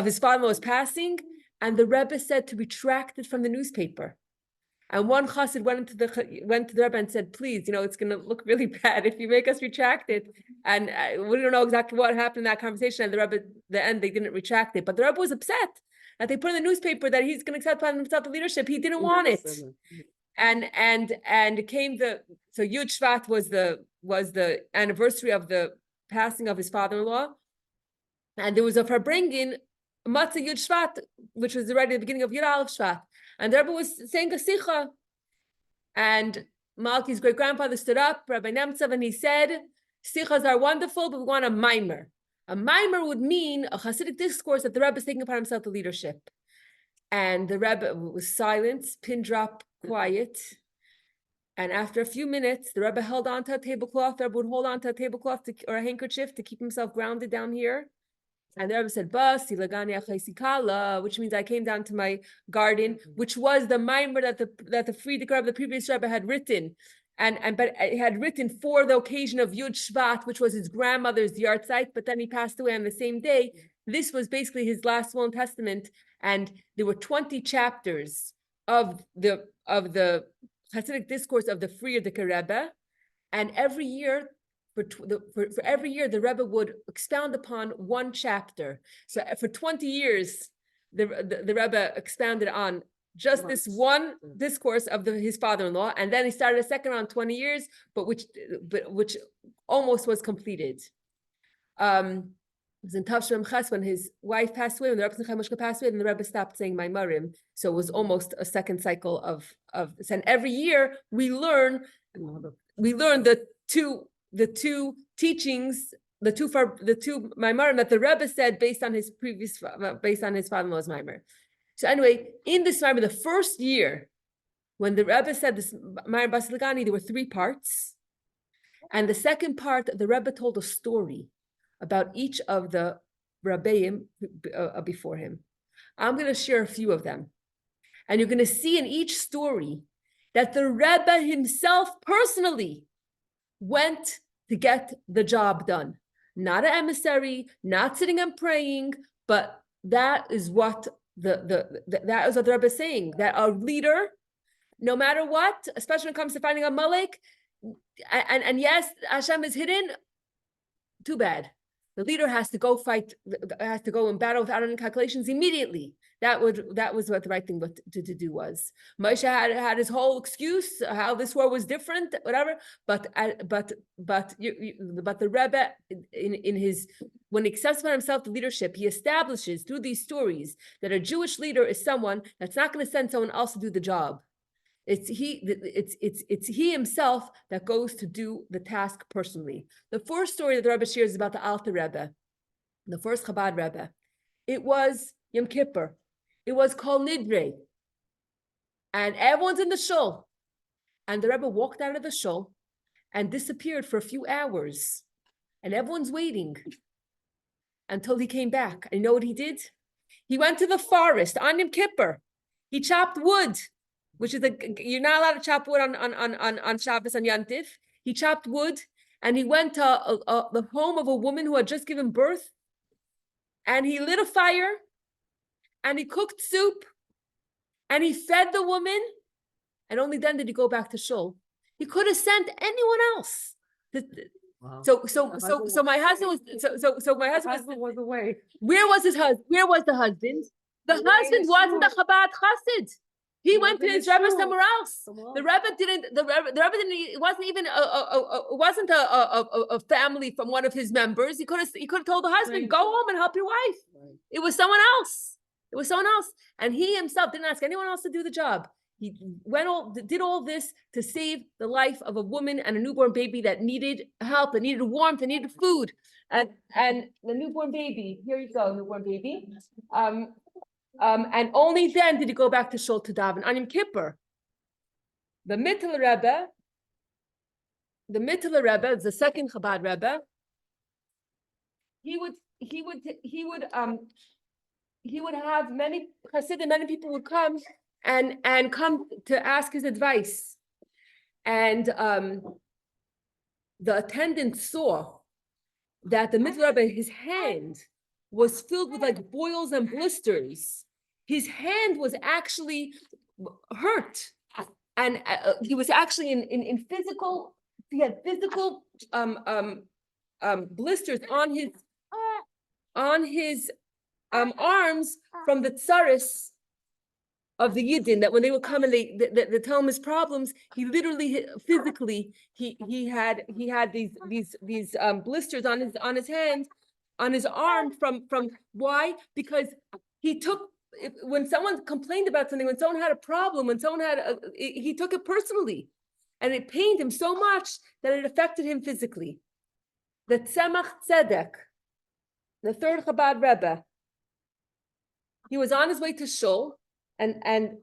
his father-in-law's passing, and the Rebbe said to retract it from the newspaper. And one chassid went to the Rebbe and said, please, it's going to look really bad if you make us retract it. And we don't know exactly what happened in that conversation. And the Rebbe, the end, they didn't retract it. But the Rebbe was upset that they put in the newspaper that he's going to accept upon himself the leadership. He didn't want it. And it came so Yud Shvat was the anniversary of the passing of his father-in-law. And there was a farbrengen Matzah Yud Shvat, which was already the beginning of Yud Aleph Shvat. And the Rebbe was saying a Sicha. And Malki's great-grandfather stood up, Rabbi Nemtsev, and he said, Sichos are wonderful, but we want a mimer. A mimer would mean a Hasidic discourse that the Rebbe is taking upon himself the leadership. And the Rebbe was silent, pin drop, quiet. And after a few minutes, the Rebbe held onto a tablecloth. The Rebbe would hold onto a tablecloth or a handkerchief to keep himself grounded down here. And the Rebbe said, which means I came down to my garden, which was the mimer that the Frierdiker Rebbe, the previous Rebbe, had written. But it had written for the occasion of Yud Shvat, which was his grandmother's yahrzeit, but then he passed away on the same day. This was basically his last will and testament, and there were 20 chapters of the Hasidic discourse of the Frierdiker Rebbe, and every year, for every year, the Rebbe would expound upon one chapter. So for 20 years, the Rebbe expounded on just this one discourse of his father-in-law, and then he started a second on 20 years, but which almost was completed. It was in Tavshim Ches when his wife passed away, when the Rebbe Chaim passed away, and the Rebbe stopped saying Maimarim. So it was almost a second cycle of this. And every year we learn the two teachings, the two Maimarim that the Rebbe said based on his father-in-law's Maimar. So anyway, in this Maimar, the first year, when the Rebbe said this Maimar Basiligani, there were 3 parts. And the second part, the Rebbe told a story about each of the Rabbeim before him. I'm going to share a few of them. And you're going to see in each story that the Rebbe himself personally went to get the job done. Not an emissary, not sitting and praying, but that is what that is what the Rebbe is saying, that a leader, no matter what, especially when it comes to finding a Malek, and yes, Hashem is hidden, too bad. The leader has to go fight, has to go in battle without any calculations immediately. That was what the right thing to do was. Moshe had his whole excuse how this war was different, whatever. But the Rebbe in his, when he accepts for himself the leadership, he establishes through these stories that a Jewish leader is someone that's not going to send someone else to do the job. It's he himself that goes to do the task personally. The first story that the Rebbe shares is about the Alter Rebbe, the first Chabad Rebbe. It was Yom Kippur. It was Kol Nidre. And everyone's in the shul. And the Rebbe walked out of the shul and disappeared for a few hours. And everyone's waiting until he came back. And you know what he did? He went to the forest on Yom Kippur. He chopped wood, which is you're not allowed to chop wood on Shabbos and Yantif. He chopped wood, and he went to the home of a woman who had just given birth, and he lit a fire, and he cooked soup, and he fed the woman, and only then did he go back to shul. He could have sent anyone else. Wow. So my husband was away. Where was his husband? Where was the husband? The husband wasn't a Chabad Chassid. He went to his Rebbe somewhere else. The Rebbe didn't. The Rebbe didn't. It wasn't even a family from one of his members. He could have told the husband, "Go home and help your wife." Right. It was someone else. And he himself didn't ask anyone else to do the job. He did all this to save the life of a woman and a newborn baby that needed help, that needed warmth, that needed food, and the newborn baby. Here you go, newborn baby. And only then did he go back to shul to daven on Yom Kippur. The Mittler Rebbe, the second Chabad Rebbe, he would have many Hasidim, many people would come and come to ask his advice. And the attendant saw that the Mittler Rebbe, his hand was filled with like boils and blisters. His hand was actually hurt, and he was actually in physical. He had physical blisters on his arms from the tsaris of the Yidden. That when they would come and they tell him his problems, he literally physically he had these blisters on his hand. on his arm from why? Because he took, when someone complained about something, when someone had a problem, when someone he took it personally. And it pained him so much that it affected him physically. The Tzemach Tzedek, the third Chabad Rebbe, he was on his way to Shul, and in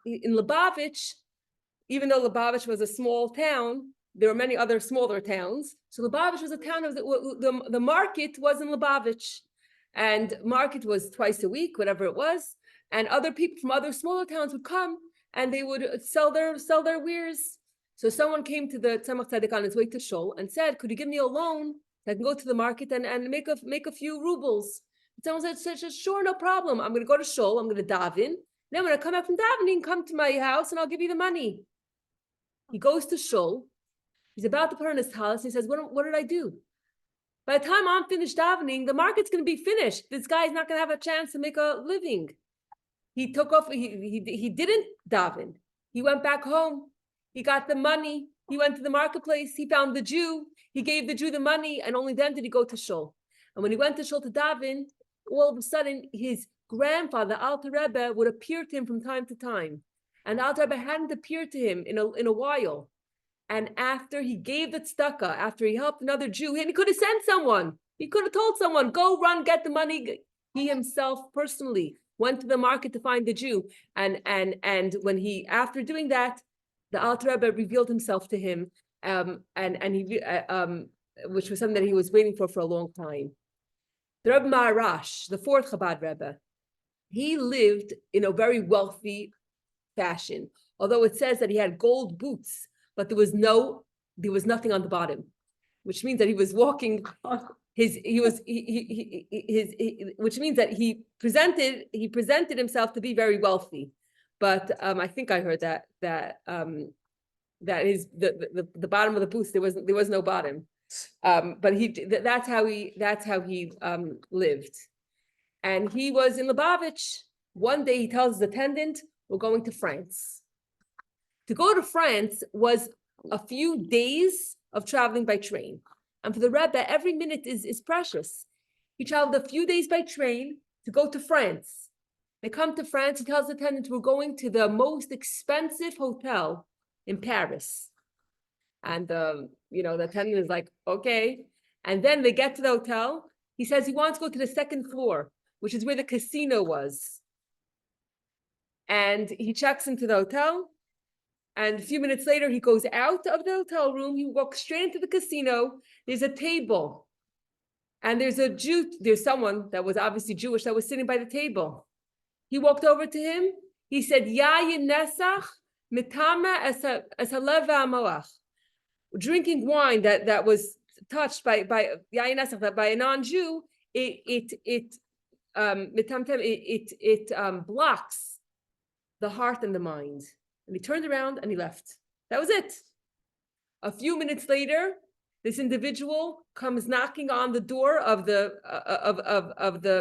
Lubavitch, even though Lubavitch was a small town, there were many other smaller towns. So Lubavitch was a town of the market was in Lubavitch, and market was twice a week, whatever it was. And other people from other smaller towns would come and they would sell their wares. So someone came to the Tzemach Tzedek on his way to Shul and said, "Could you give me a loan that I can go to the market and make a few rubles?" Someone said, "Sure, no problem. I'm going to go to Shul. I'm going to daven. Then when I come back from davening, come to my house and I'll give you the money." He goes to Shul. He's about to put on his talis. He says, what did I do? By the time I'm finished davening, the market's going to be finished. This guy's not going to have a chance to make a living. He took off. He didn't daven. He went back home. He got the money. He went to the marketplace. He found the Jew. He gave the Jew the money, and only then did he go to Shul. And when he went to Shul to daven, all of a sudden, his grandfather, Alter Rebbe, would appear to him from time to time. And Alter Rebbe hadn't appeared to him in a while. And after he gave the tzedakah, after he helped another Jew, and he could have sent someone. He could have told someone, "Go run, get the money." He himself personally went to the market to find the Jew. And when he, after doing that, the Alter Rebbe revealed himself to him, which was something that he was waiting for a long time. The Rebbe Maharash, the fourth Chabad Rebbe, he lived in a very wealthy fashion. Although it says that he had gold boots, but there was nothing on the bottom, which means that he was walking which means that he presented himself to be very wealthy. But I think I heard that is the bottom of the boots, there was no bottom. But that's how he lived. And he was in Lubavitch. One day he tells his attendant, "We're going to France." To go to France was a few days of traveling by train. And for the Rebbe, every minute is precious. He traveled a few days by train to go to France. They come to France, he tells the attendant, "We're going to the most expensive hotel in Paris." And the attendant is like, "Okay." And then they get to the hotel. He says he wants to go to the second floor, which is where the casino was. And he checks into the hotel. And a few minutes later, he goes out of the hotel room. He walks straight into the casino. There's a table. And there's someone that was obviously Jewish that was sitting by the table. He walked over to him. He said, "Yayin nesach mitama es halev v'hamalach." Drinking wine that was touched by yayin nesach, by a non-Jew, it blocks the heart and the mind. And he turned around and he left. That was it. A few minutes later, this individual comes knocking on the door of the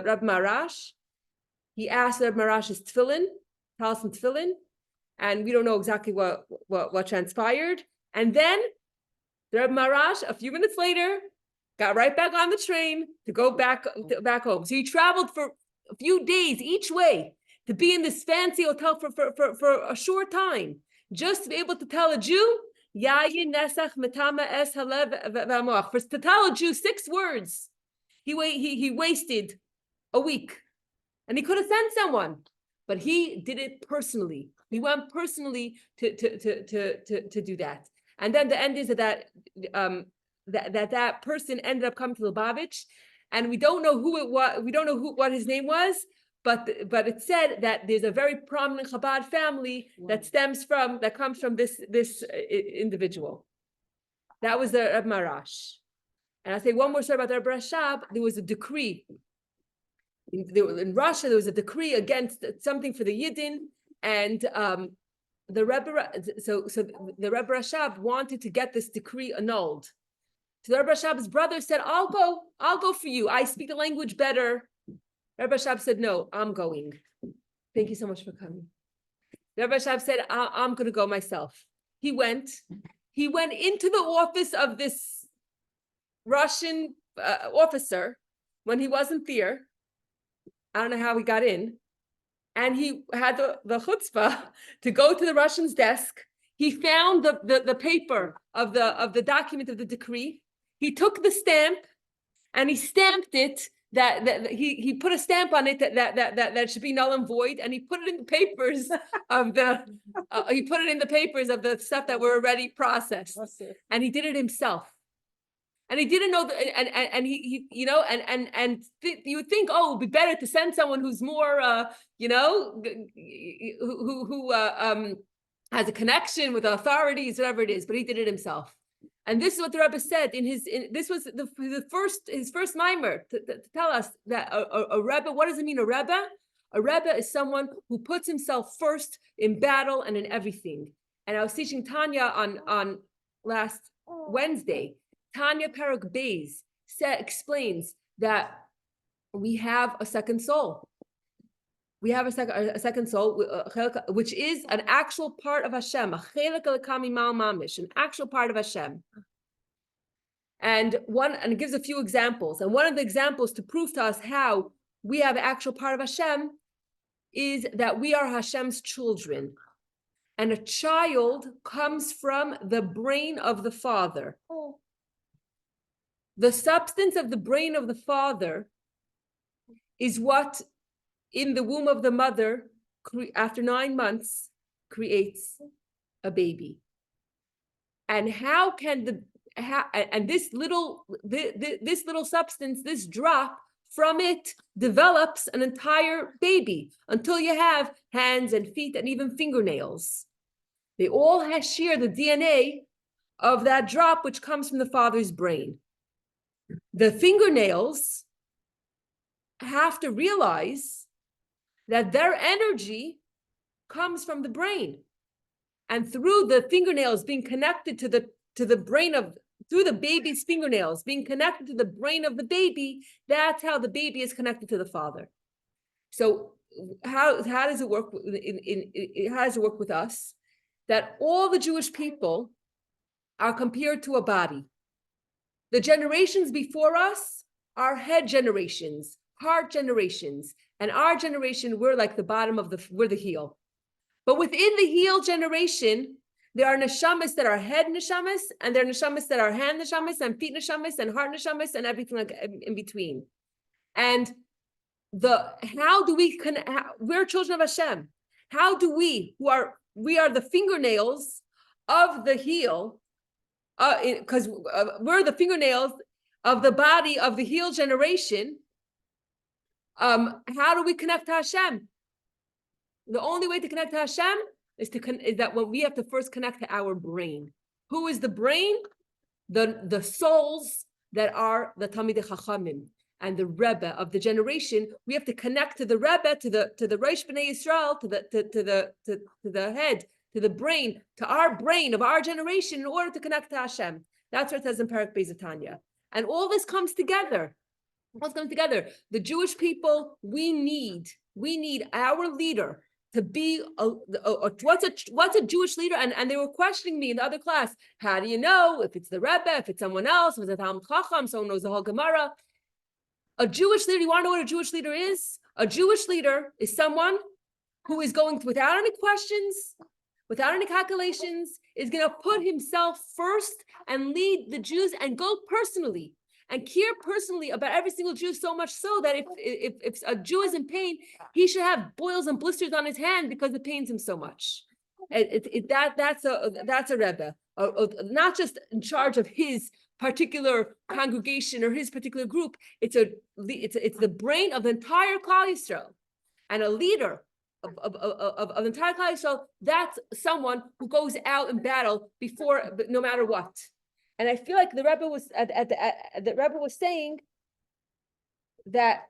Reb Maharash. He asked Reb Maharash's tefillin, Talsim tefillin, and we don't know exactly what transpired. And then the Reb Maharash, a few minutes later, got right back on the train to go back home. So he traveled for a few days each way to be in this fancy hotel for a short time, just to be able to tell a Jew, "Yayin nesach metama es halev v'hamoach." To tell a Jew 6 words, he wasted a week, and he could have sent someone, but he did it personally. He went personally to do that. And then the end is that person ended up coming to Lubavitch, and we don't know who it was. We don't know what his name was. But it said that there's a very prominent Chabad family that comes from this individual. That was the Reb Maharash. And I'll say one more story about the Reb Rashab. There was a decree. In Russia, there was a decree against something for the Yidden, and the Rebbe Rashab wanted to get this decree annulled. So the Rebbe Rashab's brother said, I'll go for you. I speak the language better. Rebbe Rashab said, "No, I'm going." Thank you so much for coming. Rebbe Rashab said, I'm going to go myself. He went into the office of this Russian officer, when he wasn't there. I don't know how he got in. And he had the chutzpah to go to the Russian's desk. He found the paper of the document of the decree. He took the stamp and he stamped it that he put a stamp on it that should be null and void, and he put it in the papers of the stuff that were already processed, and he did it himself. And he didn't know and he you know, you would think, oh, it would be better to send someone who's more who has a connection with the authorities, whatever it is, but he did it himself. And this is what the Rebbe said this was his first mimer to tell us that a Rebbe, what does it mean, a Rebbe? A Rebbe is someone who puts himself first in battle and in everything. And I was teaching Tanya on last Wednesday. Tanya Perek Beis explains that we have a second soul. We have a second soul, which is an actual part of Hashem, an actual part of Hashem. And it gives a few examples. And one of the examples to prove to us how we have an actual part of Hashem is that we are Hashem's children. And a child comes from the brain of the father. The substance of the brain of the father is what in the womb of the mother, after 9 months, creates a baby. And how can this little substance, this drop from it develops an entire baby until you have hands and feet and even fingernails. They all share the DNA of that drop which comes from the father's brain. The fingernails have to realize that their energy comes from the brain, and through the fingernails being connected to the brain through the baby's fingernails being connected to the brain of the baby, that's how the baby is connected to the father. So how does it work? How does it work with us? That all the Jewish people are compared to a body. The generations before us are head generations, heart generations. And our generation, we're like the bottom we're the heel. But within the heel generation, there are neshamas that are head neshamas, and there are neshamas that are hand neshamas, and feet neshamas, and heart neshamas, and everything like in between. And we're children of Hashem. How do we are the fingernails of the heel, because we're the fingernails of the body of the heel generation. How do we connect to Hashem? The only way to connect to Hashem is that when we have to first connect to our brain. Who is the brain? The souls that are the Talmidei Chachamim and the Rebbe of the generation. We have to connect to the Rebbe, to the Reish B'nai Yisrael, to the head, to the brain, to our brain of our generation, in order to connect to Hashem. That's what it says in Perek Beis of Tanya. And all this comes together. What's coming together? The Jewish people, we need our leader to be what's a Jewish leader? And they were questioning me in the other class. How do you know if it's the Rebbe, if it's someone else, if it's a Talmid Chacham, someone knows the whole Gemara? A Jewish leader, you want to know what a Jewish leader is? A Jewish leader is someone who is going to, without any questions, without any calculations, is going to put himself first and lead the Jews and go personally and care personally about every single Jew, so much so that if a Jew is in pain, he should have boils and blisters on his hand because it pains him so much. That's a Rebbe, not just in charge of his particular congregation or his particular group. It's the brain of the entire Klal Yisrael, and a leader of the entire Klal Yisrael. That's someone who goes out in battle no matter what. And I feel like the Rebbe was saying that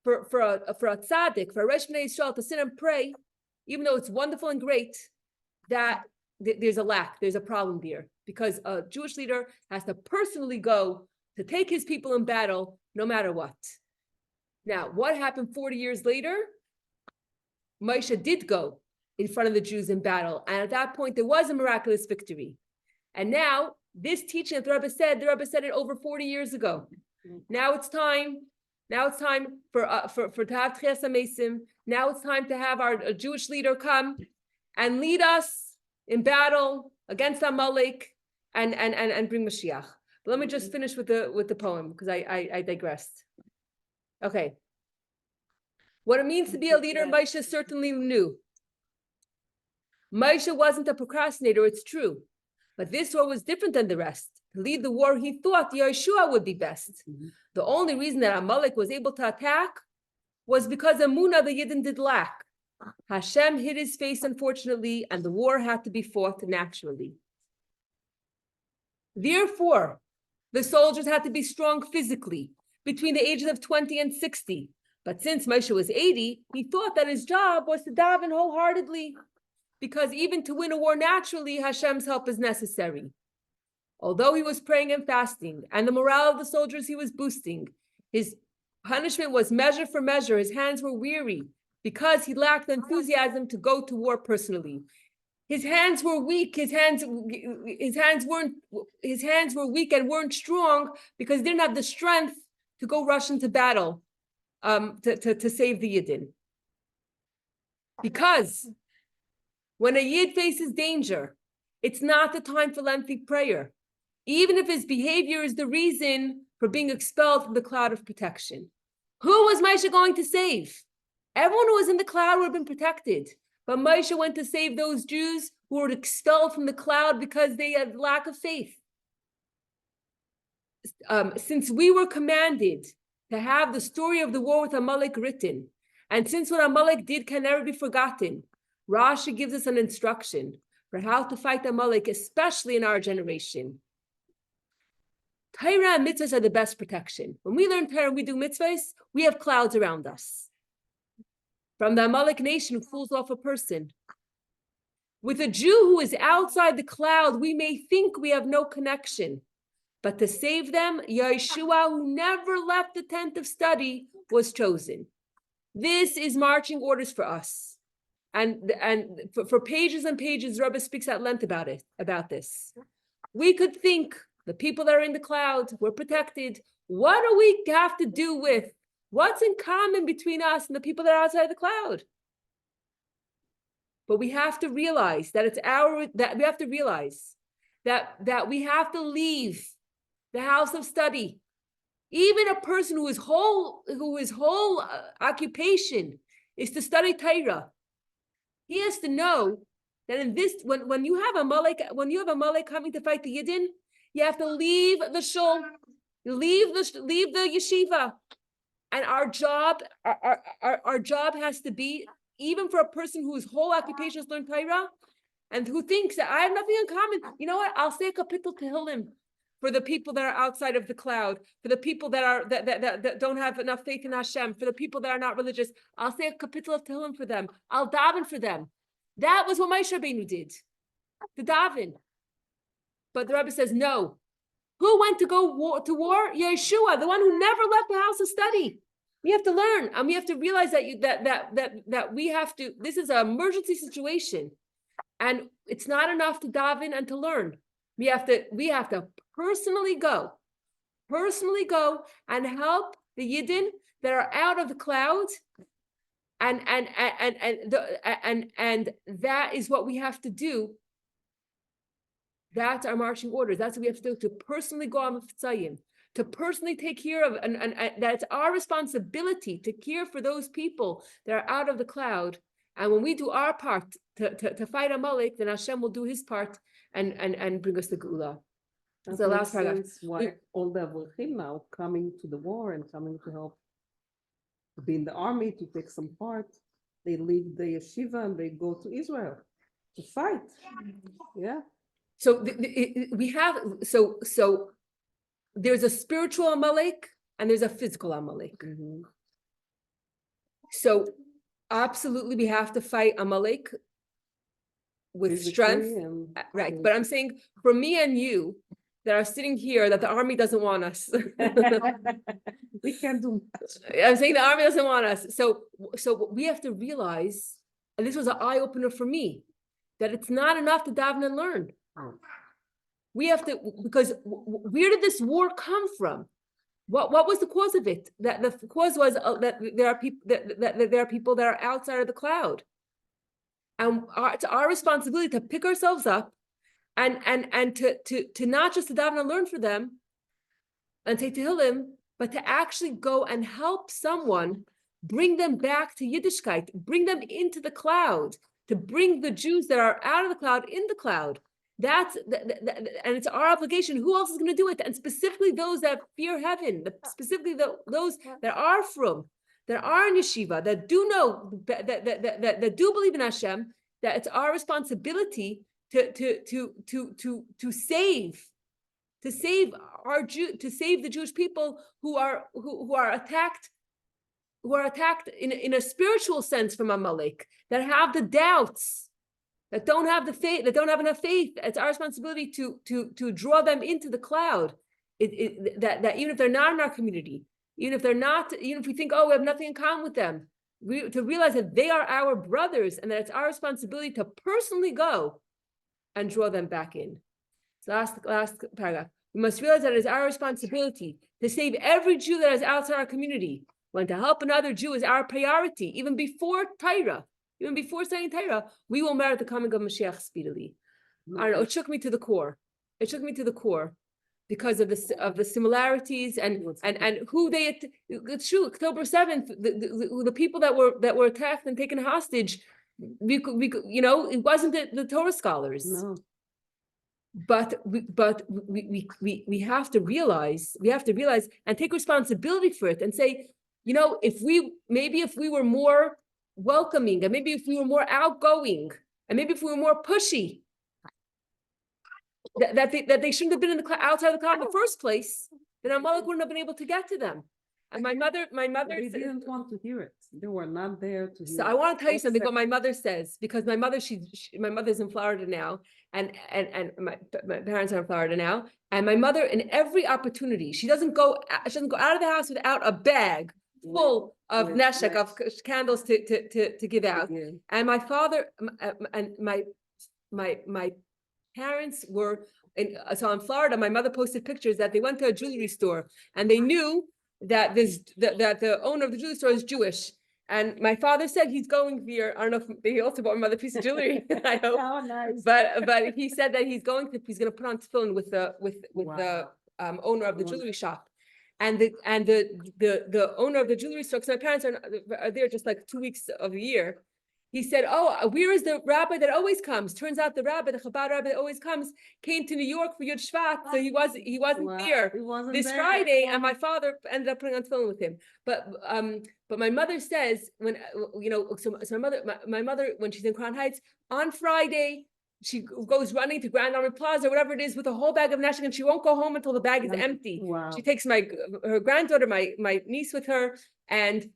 for a tzaddik, for a Reish B'nai Yisrael to sit and pray, even though it's wonderful and great, that there's a problem there, because a Jewish leader has to personally go to take his people in battle, no matter what. Now, what happened 40 years later? Moshe did go in front of the Jews in battle, and at that point there was a miraculous victory. And now, this teaching that the Rebbe said it over 40 years ago. Now it's time. Now it's time for to have Tchias HaMesim. Now it's time to have our Jewish leader come and lead us in battle against Amalek and bring Mashiach. But let me just finish with the poem because I digressed. Okay. What it means to be a leader, Moshe certainly knew. Moshe wasn't a procrastinator, it's true. But this war was different than the rest. To lead the war, he thought Yeshua would be best. The only reason that Amalek was able to attack was because Amunah the Yidden did lack. Hashem hid his face, unfortunately, and the war had to be fought naturally. Therefore, the soldiers had to be strong physically, between the ages of 20 and 60. But since Moshe was 80, he thought that his job was to daven wholeheartedly, because even to win a war naturally, Hashem's help is necessary. Although he was praying and fasting, and the morale of the soldiers he was boosting, his punishment was measure for measure. His hands were weary because he lacked enthusiasm to go to war personally. His hands were weak. His hands were weak and weren't strong because he didn't have the strength to go rush into battle to save the Yidden. Because when a Yid faces danger, it's not the time for lengthy prayer, even if his behavior is the reason for being expelled from the cloud of protection. Who was Moshe going to save? Everyone who was in the cloud would have been protected. But Moshe went to save those Jews who were expelled from the cloud because they had lack of faith. Since we were commanded to have the story of the war with Amalek written, and since what Amalek did can never be forgotten, Rashi gives us an instruction for how to fight Amalek, especially in our generation. Torah and mitzvahs are the best protection. When we learn Torah and we do mitzvahs, we have clouds around us. From the Amalek nation who fools off a person. With a Jew who is outside the cloud, we may think we have no connection. But to save them, Yeshua, who never left the tent of study, was chosen. This is marching orders for us. And for pages and pages, Rebbe speaks at length about this. We could think the people that are in the cloud, we're protected. What do we have to do with? What's in common between us and the people that are outside the cloud? But we have to realize that that we have to leave the house of study. Even a person whose whole occupation is to study Torah, he has to know that in this, when you have Amalek coming to fight the Yidden, you have to leave the shul, leave the yeshiva, and our job has to be, even for a person whose whole occupation is learn Torah, and who thinks that I have nothing in common. You know what? I'll say a kapitel tehillim for the people that are outside of the cloud, for the people that don't have enough faith in Hashem, for the people that are not religious. I'll say a kapitel of tehillim for them. I'll daven for them. That was what Moshe Rabbeinu did, to daven. But the Rebbe says no. Who went to go to war? Yeshua, the one who never left the house of study. We have to learn, and we have to realize that we have to. This is an emergency situation, and it's not enough to daven and to learn. We have to personally go and help the Yidden that are out of the cloud, and that is what we have to do. That's our marching orders. That's what we have to do, to personally go on Mitzayim, to personally take care of, and that's our responsibility to care for those people that are out of the cloud. And when we do our part to fight Amalek, then Hashem will do his part and bring us the Geula. That's the last paragraph. Why all the Avrechim now coming to the war and coming to help, to be in the army, to take some part. They leave the yeshiva and they go to Israel to fight. Yeah. So so there's a spiritual Amalek and there's a physical Amalek. Mm-hmm. So absolutely we have to fight Amalek with Physically strength, right? But I'm saying for me and you that are sitting here, that the army doesn't want us. We can't do much. I'm saying the army doesn't want us. So we have to realize, and this was an eye opener for me, that it's not enough to daven and learn. We have to, because where did this war come from? What was the cause of it? That the cause was that there are people that there are people that are outside of the cloud, and it's our responsibility to pick ourselves up and to not just to daven and learn for them and say Tehillim, but to actually go and help someone, bring them back to Yiddishkeit, bring them into the cloud, to bring the Jews that are out of the cloud in the cloud. And it's our obligation. Who else is going to do it? And specifically those that fear heaven, specifically those that are from, that are in yeshiva, that do know, that do believe in Hashem. That it's our responsibility to save the Jewish people who are attacked. Who are attacked in a spiritual sense from Amalek, that have the doubts, that don't have the faith, that don't have enough faith. It's our responsibility to draw them into the cloud. That even if they're not in our community, even if we think, oh, we have nothing in common with them, to realize that they are our brothers and that it's our responsibility to personally go and draw them back in. So last paragraph. We must realize that it is our responsibility to save every Jew that is outside our community. When to help another Jew is our priority, even before Torah. Even before studying Torah, we will merit the coming of Mashiach speedily. I don't know. It shook me to the core. Because of the similarities and who they. It's true. October 7th, the people that were attacked and taken hostage. We it wasn't the Torah scholars. No. But we have to realize and take responsibility for it and say, if we were more welcoming, and maybe if we were more outgoing, and maybe if we were more pushy, that they shouldn't have been outside the cloud in the first place, then Amalek wouldn't have been able to get to them. And my mother They didn't want to hear it. They were not there to hear So I want to tell you something what my mother says, because my mother's in Florida now, and my parents are in Florida now, and my mother, in every opportunity, she doesn't go out of the house without a bag full of neshek, of candles to give out. Yeah. And my father and my parents were so in Florida. My mother posted pictures that they went to a jewelry store and they knew that that the owner of the jewelry store is Jewish. And my father said he's going here. I don't know if he also bought my mother a piece of jewelry. I hope. Oh, nice. But he said that he's going to put on tefillin with the owner of the jewelry shop. And the owner of the jewelry store, because my parents are there just like 2 weeks of the year. He said, "Oh, where is the rabbi that always comes?" Turns out the Chabad rabbi that always comes came to New York for Yud Shvat, so he wasn't here this Friday. And my father ended up putting on tefillin with him. But my mother says when so my mother when she's in Crown Heights on Friday, she goes running to Grand Army Plaza, whatever it is, with a whole bag of nashik, and she won't go home until the bag is empty. Wow. She takes her granddaughter, my niece, with her, and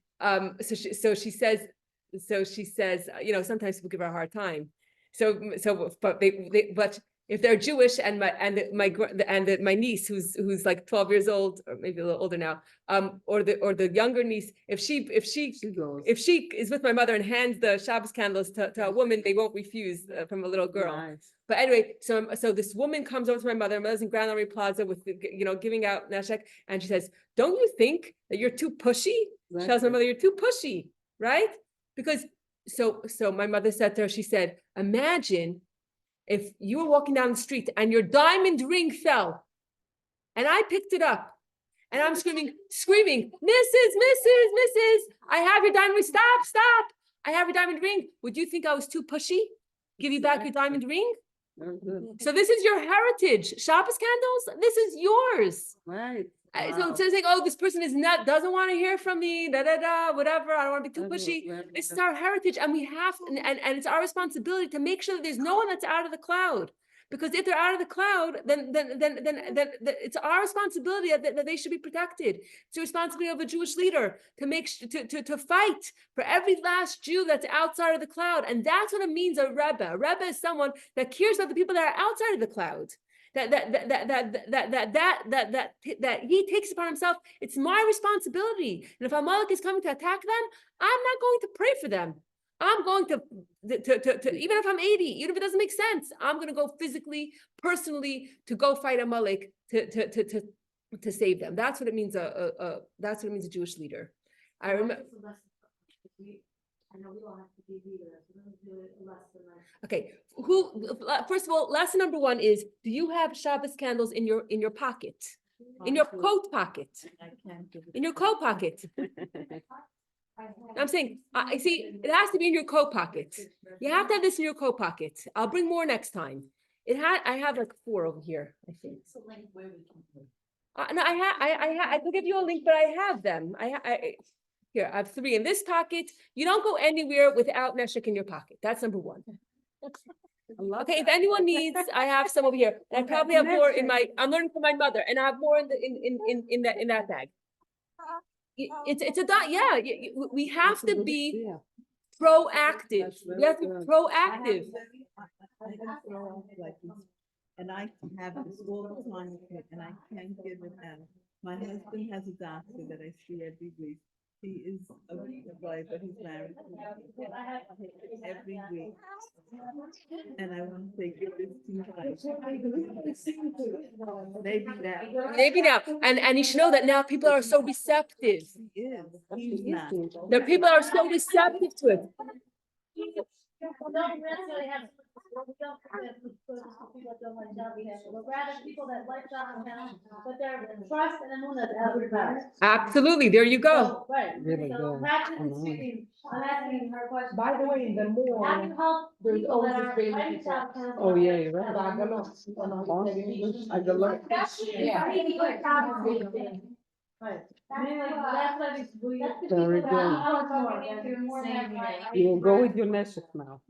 so she says, sometimes people give her a hard time. But if they're Jewish and my niece who's like 12 years old, or maybe a little older now, or the younger niece, if she is with my mother and hands the Shabbos candles to a woman, they won't refuse from a little girl. Nice. But anyway, so this woman comes over to my mother. My mother's in Grand Army Plaza with giving out nashek, and she says, "Don't you think that you're too pushy?" She tells my mother, "You're too pushy, right?" Because so my mother said to her, she said, "Imagine if you were walking down the street and your diamond ring fell, and I picked it up, and I'm screaming, Mrs. I have your diamond ring. Stop! I have your diamond ring. Would you think I was too pushy? Give you back your diamond ring?" Very good. So this is your heritage. Shabbos candles, this is yours. Right. So Wow. instead of saying, "Oh, this person doesn't want to hear from me, whatever, I don't want to be too pushy." This is our heritage, and we have, and it's our responsibility to make sure that there's no one that's out of the cloud. Because if they're out of the cloud, then it's our responsibility that they should be protected. It's the responsibility of a Jewish leader to fight for every last Jew that's outside of the cloud, and that's what it means. A Rebbe. A Rebbe is someone that cares about the people that are outside of the cloud. That he takes upon himself. It's my responsibility. And if Amalek is coming to attack them, I'm not going to pray for them. I'm going to even if I'm 80, even if it doesn't make sense, I'm going to go physically, personally, to go fight Amalek, to to save them. That's what it means. That's what it means. A Jewish leader. I remember. I know we don't have to be leaders, we're gonna do it less than like. Okay, first of all, lesson number one is, do you have Shabbos candles in your pocket? In your coat pocket? I can't give it. In your coat pocket? I'm saying, I see, it has to be in your coat pocket. You have to have this in your coat pocket. I'll bring more next time. I have like 4 over here, I think. It's a link where we can put. No, I could give you a link, but I have them. Here, I have 3 in this pocket. You don't go anywhere without neshek in your pocket. That's number 1. Okay, if anyone needs, I have some over here. And I probably have more in I'm learning from my mother, and I have more in that bag. It's a dot, yeah. We have to be proactive. We have to be proactive. And I have this all the time with me, and I can't give it out. My husband has a doctor that I see every week. He is a guy, but he's married to me. Every week. And I want to say, give this to you guys. Maybe now. And you should know that now people are so receptive. He is. He's not. The people are so receptive to it. We don't necessarily have, we don't have people that don't like Shabbat candles, but rather people that like Shabbat candles, but they're trust and emunah to advertise. Absolutely, there you go. So, right, Really so good. practically speaking, I'm asking her question. By the way, the How do more, you help there's people that always are this lighting baby Shabbat candles? Oh, yeah, you're right. Right. That's like, that's the Very people that good. are talking into more than like. You will go with your neshek now.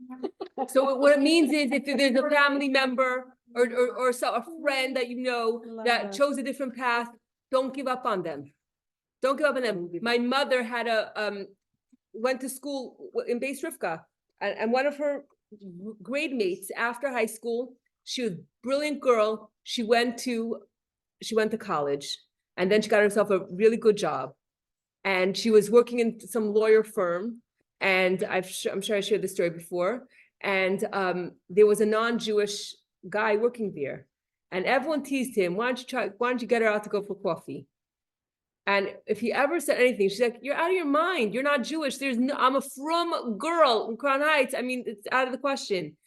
So what it means is if there's a family member or a friend that you know that chose a different path, don't give up on them. Don't give up on them. My mother had went to school in Beis Rivka, and one of her grade mates after high school, she was a brilliant girl. She went to college, and then she got herself a really good job. And she was working in some lawyer firm, and I'm sure I shared this story before. And there was a non-Jewish guy working there, and everyone teased him, why don't you get her out to go for coffee? And if he ever said anything, she's like, you're out of your mind. You're not Jewish. I'm a frum girl in Crown Heights. I mean, it's out of the question.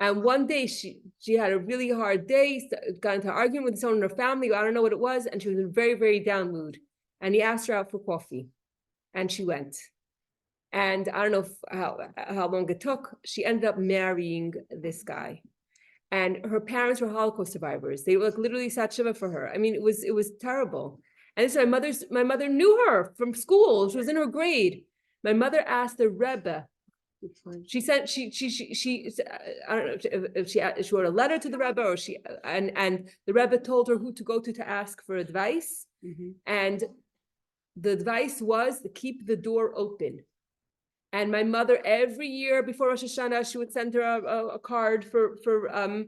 And one day she had a really hard day, got into an argument with someone in her family. I don't know what it was. And she was in a very, very down mood. And he asked her out for coffee, and she went. And I don't know how long it took. She ended up marrying this guy. And her parents were Holocaust survivors. They were like literally sat shiva for her. I mean, it was terrible. And so my mother knew her from school. She was in her grade. My mother asked the Rebbe. She said I don't know if she wrote a letter to the Rebbe, or and the Rebbe told her who to go to ask for advice. And the advice was to keep the door open. And my mother, every year before Rosh Hashanah, she would send her a card for a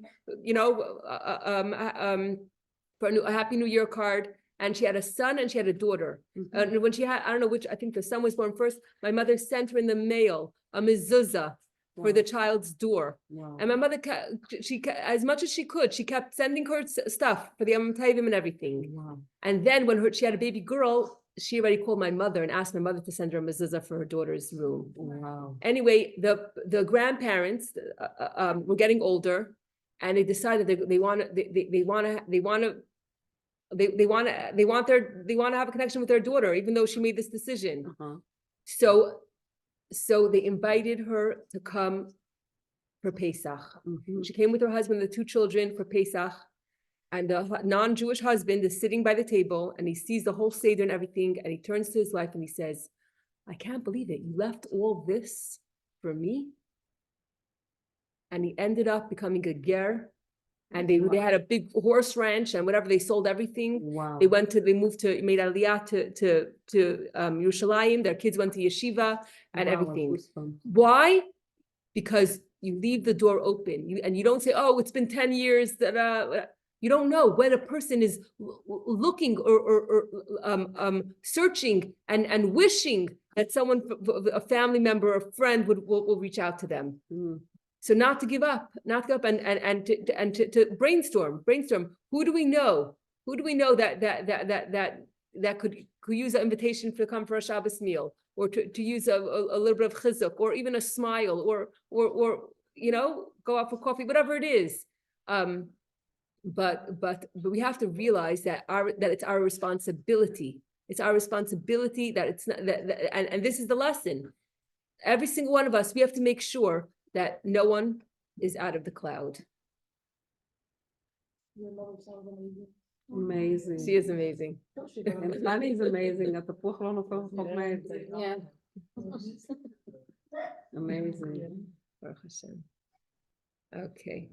Happy New Year card. And she had a son and she had a daughter. And when she had, I don't know which, I think the son was born first, my mother sent her in the mail a mezuzah for the child's door. Wow. And my mother, as much as she could, she kept sending her stuff for the Yom Tovim and everything. Wow. And then when she had a baby girl, she already called my mother and asked my mother to send her a mezuzah for her daughter's room. Wow. Anyway, the grandparents were getting older, and they decided they want to have a connection with their daughter, even though she made this decision. So they invited her to come for Pesach. She came with her husband, the 2 children, for Pesach. And the non-Jewish husband is sitting by the table, and he sees the whole Seder and everything, and he turns to his wife and he says, I can't believe it. You left all this for me? And he ended up becoming a ger. And they had a big horse ranch and whatever, they sold everything. Wow. They made Aliyah to Yerushalayim. Their kids went to yeshiva and everything. Why? Because you leave the door open, and you don't say, oh, it's been 10 years. You don't know when a person is looking or searching and wishing that someone, a family member or friend will reach out to them. So not to give up, and to brainstorm. Who do we know Who do we know that could use an invitation to come for a Shabbos meal, or to use a little bit of chizuk, or even a smile, or go out for coffee, whatever it is. But we have to realize that it's our responsibility. It's our responsibility that it's not and this is the lesson. Every single one of us, we have to make sure that no one is out of the cloud. Your mother sounds amazing. Amazing. She is amazing. She does. And Fanny is amazing. התפוח לא נופל רחוק מהעץ. Yeah. Amazing. Baruch Hashem. Okay.